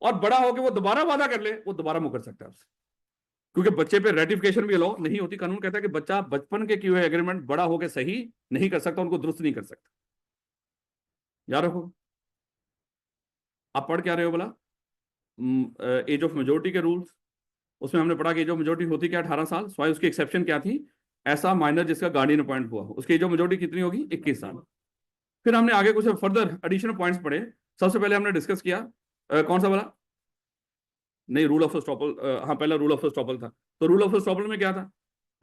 और बड़ा होकर वो दोबारा वादा कर ले, वो दोबारा मुकर सकता है उससे। क्योंकि बच्चे पे रेटिफिकेशन भी अलाउ नहीं होती। कानून कहता है कि बच्चा बचपन के किए हुए एग्रीमेंट बड़ा होकर सही नहीं कर सकता, उनको दुरुस्त नहीं कर सकता। याद रखो। आप पढ़ क्या रहे हो बोला, एज ऑफ मेजोरिटी के रूल्स। उसमें हमने पढ़ा कि एज ऑफ मेजोरिटी होती क्या 18 साल, स्वाय उसकी एक्सेप्शन क्या थी, ऐसा माइनर जिसका गार्डियन अपॉइंट हुआ, उसकी एज ऑफ मेजोरिटी कितनी होगी, 21 साल। फिर हमने आगे कुछ फर्दर एडिशनल पॉइंट्स पढ़े। सबसे पहले हमने डिस्कस किया कौन सा वाला, नहीं रूल ऑफ स्टॉपल, हाँ पहला रूल ऑफ स्टॉपल था। तो रूल ऑफ स्टॉपल में क्या था,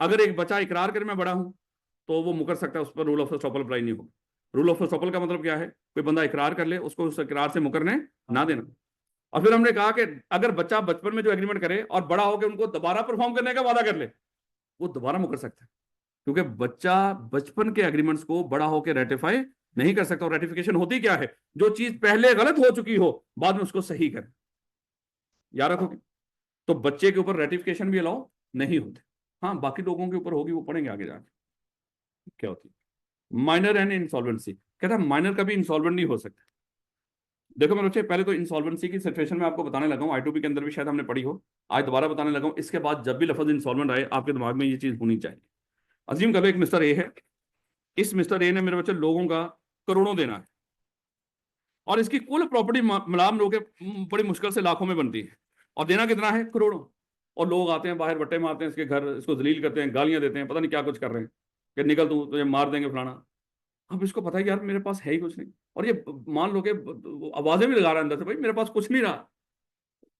अगर एक बच्चा इकरार करे मैं बड़ा हूं तो वो मुकर सकता है, उस पर रूल ऑफ स्टॉपल अप्लाई नहीं होगा। रूल ऑफ स्टॉपल का मतलब क्या है, कोई बंदा इकरार कर ले उसको उस इकरार से मुकरने ना देना। और फिर हमने कहा कि अगर बच्चा बचपन में जो एग्रीमेंट करे और बड़ा होकर उनको दोबारा परफॉर्म करने का वादा कर ले, वो दोबारा मुकर सकता है, क्योंकि बच्चा बचपन के एग्रीमेंट्स को बड़ा होकर रेटिफाई नहीं कर सकता। और रेटिफिकेशन होती क्या है, जो चीज पहले गलत हो चुकी हो बाद में उसको सही कर। याद रखोगे। तो बच्चे के ऊपर रेटिफिकेशन भी अलाउ नहीं होते। हाँ बाकी लोगों के ऊपर होगी, वो पढ़ेंगे आगे जाके क्या होती है। माइनर एंड इंसॉल्वेंसी, कहता है माइनर कभी इंसॉल्वेंट नहीं हो सकता। देखो मेरे बच्चे, पहले तो इंसॉल्वेंसी की सिचुएशन में आपको बताने लगा हूं, आई2पी के अंदर भी शायद हमने पढ़ी हो, आज दोबारा बताने लगा हूं। इसके बाद जब भी लफ्ज इंसॉल्वेंट आए आपके दिमाग में ये चीज होनी चाहिए। अजीम करो एक मिस्टर ए है, इस मिस्टर ए ने मेरे बच्चे लोगों का करोड़ों देना है, और इसकी कुल प्रॉपर्टी मिलाम लोग बड़ी मुश्किल से लाखों में बनती है, और देना कितना है, करोड़ों। और लोग आते हैं बाहर बट्टे मारते हैं इसके घर, इसको जलील करते हैं, गालियां देते हैं, पता नहीं क्या कुछ कर रहे हैं कि निकल तू, तुझे मार देंगे फलाना। अब इसको पता है यार मेरे पास है ही कुछ नहीं, और ये मान लो कि आवाजें भी लगा रहा है अंदर से, भाई मेरे पास कुछ नहीं रहा।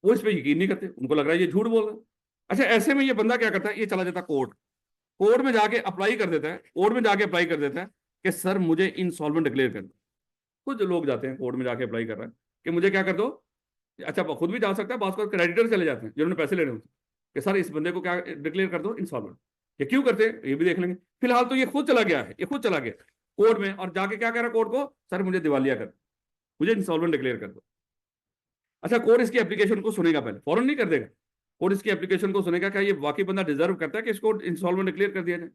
वो इस पर यकीन नहीं करते, उनको लग रहा है ये झूठ बोल रहा है। अच्छा ऐसे में ये बंदा क्या करता है, ये चला जाता है कोर्ट, कोर्ट में जाके अप्लाई कर देता है, कोर्ट में जाके अप्लाई कर देता है कि सर मुझे इंसॉल्वेंट डिक्लेयर कर दो। कुछ लोग जाते हैं कोर्ट में जाके अप्लाई कर रहे हैं कि मुझे क्या कर दो। अच्छा खुद भी जा सकता है, बात क्रेडिटर चले जाते हैं जिन्होंने पैसे लेने होते हैं कि सर इस बंदे को क्या डिक्लेयर कर दो इंसॉल्वेंट। ये क्यों करते हैं ये भी देख लेंगे। फिलहाल तो ये खुद चला गया है, ये खुद चला गया कोर्ट में, और जाके क्या कह रहा है कोर्ट को, सर मुझे दिवालिया कर, मुझे इंसॉल्वेंट डिक्लेयर कर दो। अच्छा कोर्ट इसकी एप्लीकेशन को सुनेगा, पहले फौरन नहीं कर देगा, कोर्ट इसकी एप्लीकेशन को सुनेगा, क्या ये वाकई बंदा डिजर्व करता है कि इसको इंसॉल्वेंट डिक्लेयर कर दिया जाए।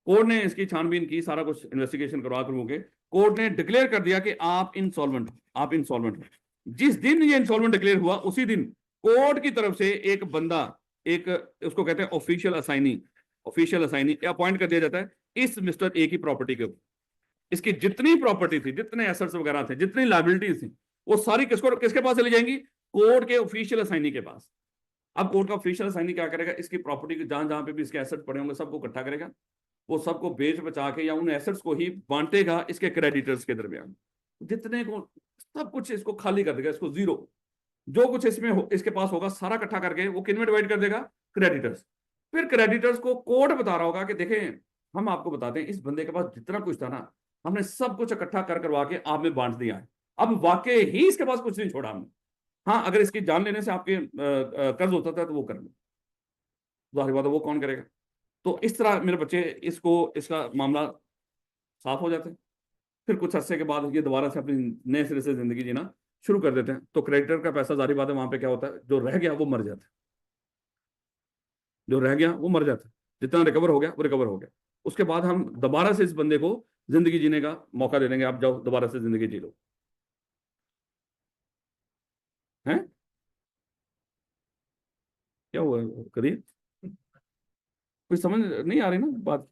कोर्ट ने इसकी छानबीन की, सारा कुछ इन्वेस्टिगेशन करवा करके कोर्ट ने डिक्लेयर कर दिया कि आप इंसॉल्वेंट, आप इंसॉल्वेंट। जिस दिन ये इंसॉल्वेंट डिक्लेयर हुआ उसी दिन कोर्ट की तरफ से एक बंदा, एक उसको कहते हैं official assignee, official assignee appoint कर दिया जाता है इस मिस्टर ए की प्रॉपर्टी के ऊपर। इसकी जितनी प्रॉपर्टी थी, जितने एसेट्स वगैरह थे, जितनी लायबिलिटीज थी, वो सारी किसके पास चली जाएंगी, कोर्ट के ऑफिशियल असाइनी के पास। अब कोर्ट का ऑफिशियल असाइनी क्या करेगा, इसकी प्रॉपर्टी के जहां जहां पे भी इसके एसेट पड़े होंगे सबको इकट्ठा करेगा, वो सबको बेच बचा के या उन एसेट्स को ही बांटेगा इसके क्रेडिटर्स के दरमियान, जितने को सब कुछ इसको खाली कर देगा, इसको जीरो, जो कुछ इसमें इसके पास होगा सारा इकट्ठा करके वो किन में डिवाइड कर देगा, क्रेडिटर्स। फिर क्रेडिटर्स को कोर्ट बता रहा होगा कि देखें हम आपको बताते हैं इस बंदे के पास जितना कुछ था ना, हमने सब कुछ इकट्ठा करवा के आप में बांट दिया है, अब वाकई ही इसके पास कुछ नहीं छोड़ा हमने। हाँ अगर इसकी जान लेने से आपके कर्ज होता था तो वो कर लो, जाहिर बात है वो कौन करेगा। तो इस तरह मेरे बच्चे इसको, इसका मामला साफ हो जाते हैं। फिर कुछ अरसे के बाद ये दोबारा से अपनी नए सिरे से जिंदगी जीना शुरू कर देते हैं। तो क्रेडिटर का पैसा जाहिर बात है वहां पे क्या होता है, जो रह गया वो मर जाता है, जो रह गया वो मर जाता है, जितना रिकवर हो गया वो रिकवर हो गया। उसके बाद हम दोबारा से इस बंदे को जिंदगी जीने का मौका दे देंगे, आप जाओ दोबारा से जिंदगी जी लो। हैं क्या हुआ करिए, कोई समझ नहीं आ रही ना बात,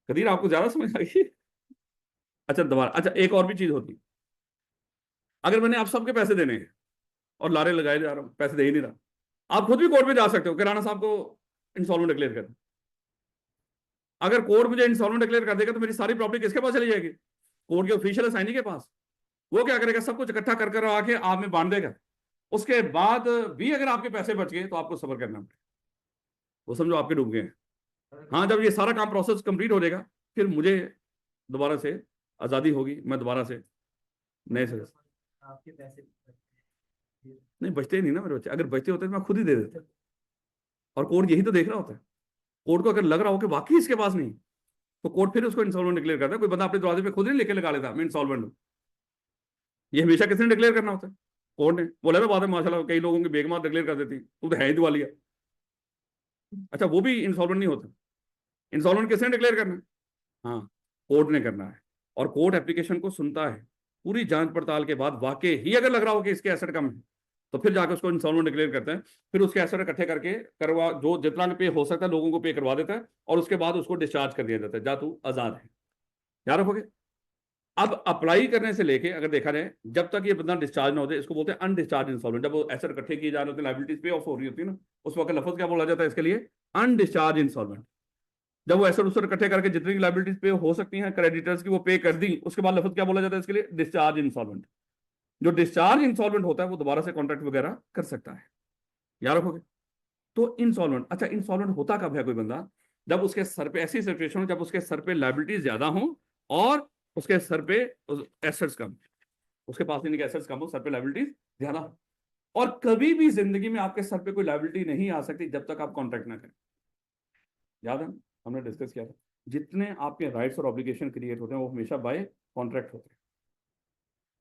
कदीर आपको ज्यादा समझ आ गई। अच्छा दोबारा, अच्छा एक और भी चीज होती, अगर मैंने आप सबके पैसे देने हैं और लारे लगाए जा रहा हूं, पैसे दे ही नहीं रहा, आप खुद भी कोर्ट में जा सकते हो कि राणा साहब को इंसॉल्वेंट डिक्लेयर कर। अगर कोर्ट मुझे इंसॉल्वेंट डिक्लेयर कर देगा तो मेरी सारी प्रॉपर्टी किसके पास चली जाएगी, कोर्ट के ऑफिशियल असाइनी के पास। वो क्या करेगा, सब कुछ इकट्ठा कर कर आके आप में बांध देगा। उसके बाद भी अगर आपके पैसे बच गए तो आपको सब्र करना, वो समझो आपके डूब गए हैं। हाँ जब ये सारा काम प्रोसेस कंप्लीट हो जाएगा फिर मुझे दोबारा से आज़ादी होगी, मैं दोबारा से नए से आपके पैसे नहीं बचते ही नहीं ना मेरे बच्चे, अगर बचते होते तो मैं खुद ही दे देता। और कोर्ट यही तो देख रहा होता है, कोर्ट को अगर लग रहा हो कि वाकई इसके पास नहीं तो कोर्ट फिर उसको इंसॉल्वेंट डिक्लेयर करता है। कोई बंदा अपने दरवाजे पे खुद नहीं लेके लगा लेता मैं इंसॉल्वेंट हूं, ये हमेशा किसने डिक्लेयर करना होता है, कोर्ट ने। बोला ना बात है माशाल्लाह कई लोगों की बेगमात डिक्लेयर कर देती तू तो है ही दिवालिया। अच्छा वो भी इंसॉल्वेंट नहीं होता, इंसॉल्वेंट किसने डिक्लेयर करना है, हाँ कोर्ट ने करना है। और कोर्ट एप्लीकेशन को सुनता है, पूरी जांच पड़ताल के बाद वाकई ही अगर लग रहा हो कि इसके एसेट कम है तो फिर जाकर उसको इंस्टॉलमेंट डिक्लेयर करते हैं, फिर उसके एसेट इकट्ठे करके करवा, जो जितना पे हो सकता है लोगों को पे करवा देता है, और उसके बाद उसको डिस्चार्ज कर दिया जाता है, जा तू आजाद है। याद रखोगे। अब अप्लाई करने से लेके अगर देखा जाए, जब तक ये बंदा डिस्चार्ज ना होते, इसको बोलते हैं अनडिस्चार्ज इंसॉल्वेंट। जब वो एसेट इकट्ठे किए जा रहे होते हैं, लायबिलिटीज पे ऑफ हो रही होती है ना, उस वक्त लफ्ज क्या बोला जाता है इसके लिए? Undischarged insolvent. जब वो एसेट उससे इकट्ठे करके जितनी की लायबिलिटीज पे हो सकती हैं क्रेडिटर्स की, वो पे कर दी, उसके बाद लफ्ज क्या बोला जाता है इसके लिए? Discharge insolvent. जो डिस्चार्ज इंसॉल्वेंट होता है वो दोबारा से कॉन्ट्रैक्ट वगैरह कर सकता है। याद रखोगे। तो इंसॉल्वेंट, अच्छा इंसॉल्वेंट होता कब है कोई बंदा? जब उसके सर पे ऐसी सिचुएशन हो, जब उसके सर पे लायबिलिटीज ज्यादा हो और उसके सर पे एसेट्स कम, उसके पास इनके एसेट्स कम हो, सर पे लायबिलिटीज ज्यादा हो। और कभी भी जिंदगी में आपके सर पे कोई लायबिलिटी नहीं आ सकती जब तक आप कॉन्ट्रैक्ट ना करें। याद है हमने डिस्कस किया था, जितने आपके राइट्स और ऑब्लिगेशन क्रिएट होते हैं वो हमेशा बाय कॉन्ट्रैक्ट होते हैं।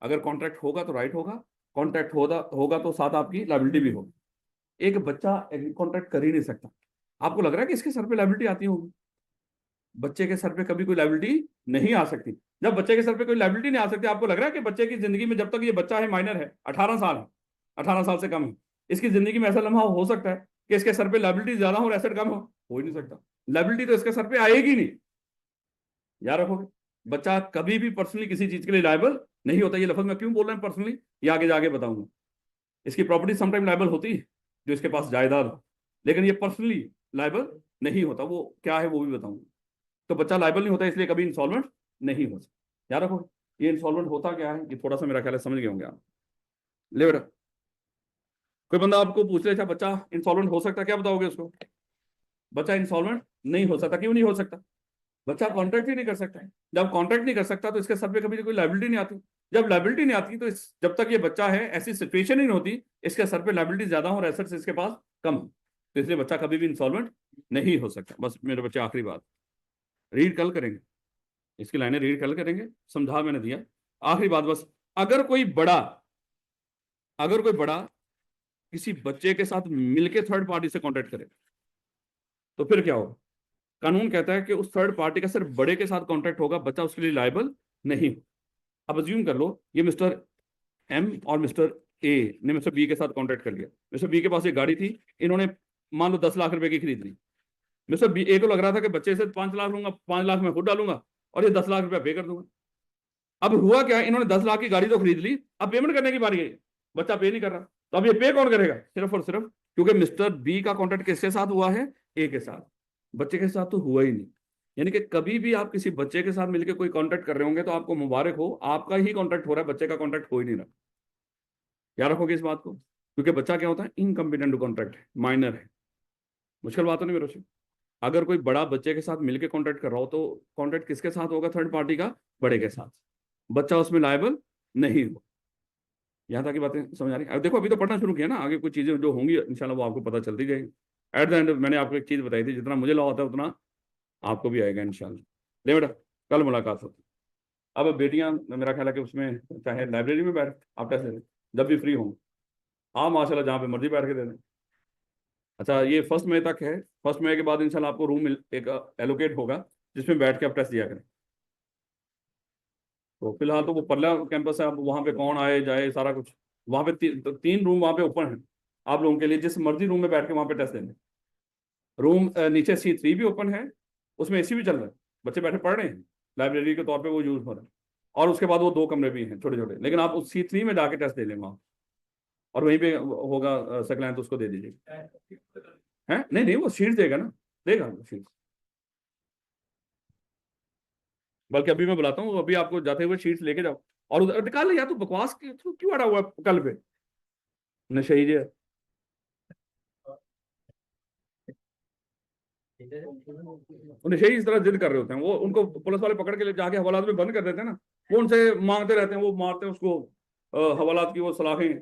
अगर कॉन्ट्रैक्ट होगा तो राइट होगा, कॉन्ट्रैक्ट होगा तो साथ आपकी लायबिलिटी भी होगी। एक बच्चा कॉन्ट्रैक्ट कर ही नहीं सकता। आपको लग रहा है कि इसके सर पे लायबिलिटी आती होगी? बच्चे के सर पे कभी कोई लायबिलिटी नहीं आ सकती। जब बच्चे के सर पे कोई लायबिलिटी नहीं आ सकती, आपको लग रहा है कि बच्चे की जिंदगी में, जब तक ये बच्चा है, माइनर है, 18 साल है, 18 साल से कम है, इसकी जिंदगी में ऐसा लम्हा हो सकता है कि इसके सर पे लायबिलिटी ज्यादा हो और एसेट कम हो ही नहीं सकता। लायबिलिटी तो इसके सर पे आएगी नहीं। याद रखोगे। बच्चा कभी भी पर्सनली किसी चीज के लिए लायबल नहीं होता। ये लफ्ज मैं क्यों बोल रहा हूँ पर्सनली, ये आगे जाके बताऊंगा। इसकी प्रॉपर्टी समटाइम लायबल होती है जो इसके पास जायदाद हो, लेकिन ये पर्सनली लायबल नहीं होता। वो क्या है वो भी बताऊंगा। तो बच्चा लायबल नहीं होता, इसलिए कभी इंसॉल्वेंट नहीं हो सकता। याद रखो। ये इंसॉल्वेंट होता क्या है, ये थोड़ा सा मेरा ख्याल है समझ गए होंगे आप। ले बेटा, कोई बंदा आपको पूछ ले, अच्छा बच्चा इंसॉल्वेंट हो सकता, क्या बताओगे उसको? बच्चा इंसॉल्वेंट नहीं हो सकता। क्यों नहीं हो सकता? बच्चा कॉन्ट्रैक्ट ही नहीं कर सकता है। जब कॉन्ट्रैक्ट नहीं कर सकता तो इसके सर पे कभी कोई लायबिलिटी नहीं आती। जब लायबिलिटी नहीं आती तो जब तक ये बच्चा है, ऐसी सिचुएशन ही नहीं होती इसके सर पे लायबिलिटी ज्यादा हो और एसेट्स इसके पास कम हो, तो इसलिए बच्चा कभी भी इंसॉल्वेंट नहीं हो सकता। बस मेरे बच्चे आखिरी बात रीड कल करेंगे, इसकी लाइनें रीड कल करेंगे, समझा मैंने दिया। आखिरी बात बस, अगर कोई बड़ा किसी बच्चे के साथ मिलके थर्ड पार्टी से कॉन्ट्रैक्ट करे तो फिर क्या होगा? कानून कहता है कि उस थर्ड पार्टी का सिर्फ बड़े के साथ कॉन्ट्रैक्ट होगा, बच्चा उसके लिए लायबल नहीं। अब अज्यूम कर लो ये मिस्टर एम और मिस्टर ए ने मिस्टर बी के साथ कॉन्ट्रैक्ट कर लिया। मिस्टर बी के पास एक गाड़ी थी, इन्होंने मान लो 10 लाख रुपए की खरीद ली। मिस्टर बी ए को लग रहा था कि बच्चे से 5 लाख लूंगा, 5 लाख मैं खुद डालूंगा और ये 10 लाख रुपया पे कर दूंगा। अब हुआ क्या, इन्होंने 10 लाख की गाड़ी तो खरीद ली, अब पेमेंट करने की बारी है, बच्चा पे नहीं कर रहा। तो अब ये पे कौन करेगा? सिर्फ और सिर्फ क्योंकि मिस्टर बी का कॉन्ट्रैक्ट किसके साथ हुआ है? ए के साथ। बच्चे के साथ तो हुआ ही नहीं। यानी कि कभी भी आप किसी बच्चे के साथ मिलकर कोई कॉन्ट्रैक्ट कर रहे होंगे तो आपको मुबारक हो, आपका ही कॉन्ट्रैक्ट हो रहा है, बच्चे का कॉन्ट्रैक्ट हो ही नहीं रहा। याद रखोगे इस बात को, क्योंकि बच्चा क्या होता है? इनकम्पिटेंट टू कॉन्ट्रैक्ट है, माइनर है। मुश्किल बात तो नहीं मेरे से। अगर कोई बड़ा बच्चे के साथ मिलकर कॉन्ट्रैक्ट कर रहा हो तो कॉन्ट्रैक्ट किसके साथ होगा? थर्ड पार्टी का, बड़े के साथ। बच्चा उसमें लायबल नहीं हो। यहाँ तक की बातें समझ आ रही? अब देखो अभी तो पढ़ना शुरू किया ना, आगे कुछ चीजें जो होंगी इंशाल्लाह वो आपको पता चलती जाएगी। एट द एंड मैंने आपको एक चीज बताई थी, जितना मुझे लॉ होता है उतना आपको भी आएगा इंशाल्लाह। ले बेटा, कल मुलाकात होती। अब बेटियां मेरा ख्याल है कि उसमें चाहे लाइब्रेरी में बैठ आप टेस्ट दे, जब भी फ्री हों। हाँ माशाल्लाह, जहाँ पे मर्जी बैठ के दे दें। अच्छा ये 1 मई तक है, 1 मई के बाद इंशाल्लाह आपको रूम एक एलोकेट होगा जिसमें बैठ के आप टेस्ट दिया करें। तो फिलहाल तो वो परला कैंपस है, अब वहाँ पे कौन आए जाए सारा कुछ, वहाँ पे 3 रूम वहाँ पे ओपन है आप लोगों के लिए, जिस मर्जी रूम में बैठ के वहाँ पे टेस्ट देंगे। रूम नीचे C3 भी ओपन है, उसमें AC भी चल रहा है, बच्चे बैठे पढ़ रहे हैं, लाइब्रेरी के तौर पे वो यूज हो रहा है। और उसके बाद वो 2 कमरे भी हैं छोटे छोटे, लेकिन आप उस C3 में जाके टेस्ट दे लेंगे वहाँ, और वहीं पे होगा सकलाइन, तो उसको दे दीजिए। है नहीं नहीं, वो शीट देगा ना, देगा शीट। बल्कि अभी मैं बुलाता हूँ, अभी आपको जाते हुए शीट्स लेके जाओ और उधर निकाल ले। या तो बकवास क्यों अड़ा हुआ है कल पे? नशे जी नशे इस तरह जिद कर रहे होते हैं, वो उनको पुलिस वाले पकड़ के ले जाके हवालात में बंद कर देते हैं ना, वो उनसे मांगते रहते हैं, वो मारते हैं उसको हवालात की वो सलाखें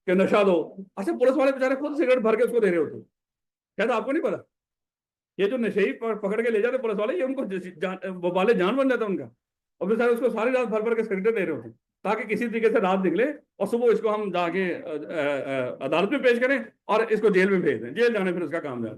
कि नशा दो। अच्छा पुलिस वाले बेचारे खुद सिगरेट भर के उसको दे रहे होते हैं, शायद आपको नहीं पता। ये जो नशेई पकड़ के ले जाते पुलिस वाले, ये उनको वाले जान बन जाता है उनका, और फिर सारे उसको सारी रात भर भर के सिगरेट दे रहे होते हैं ताकि किसी तरीके से रात निकले और सुबह इसको हम जाके अदालत में पेश करें और इसको जेल में भेज दें, जेल जाने फिर उसका काम जाए।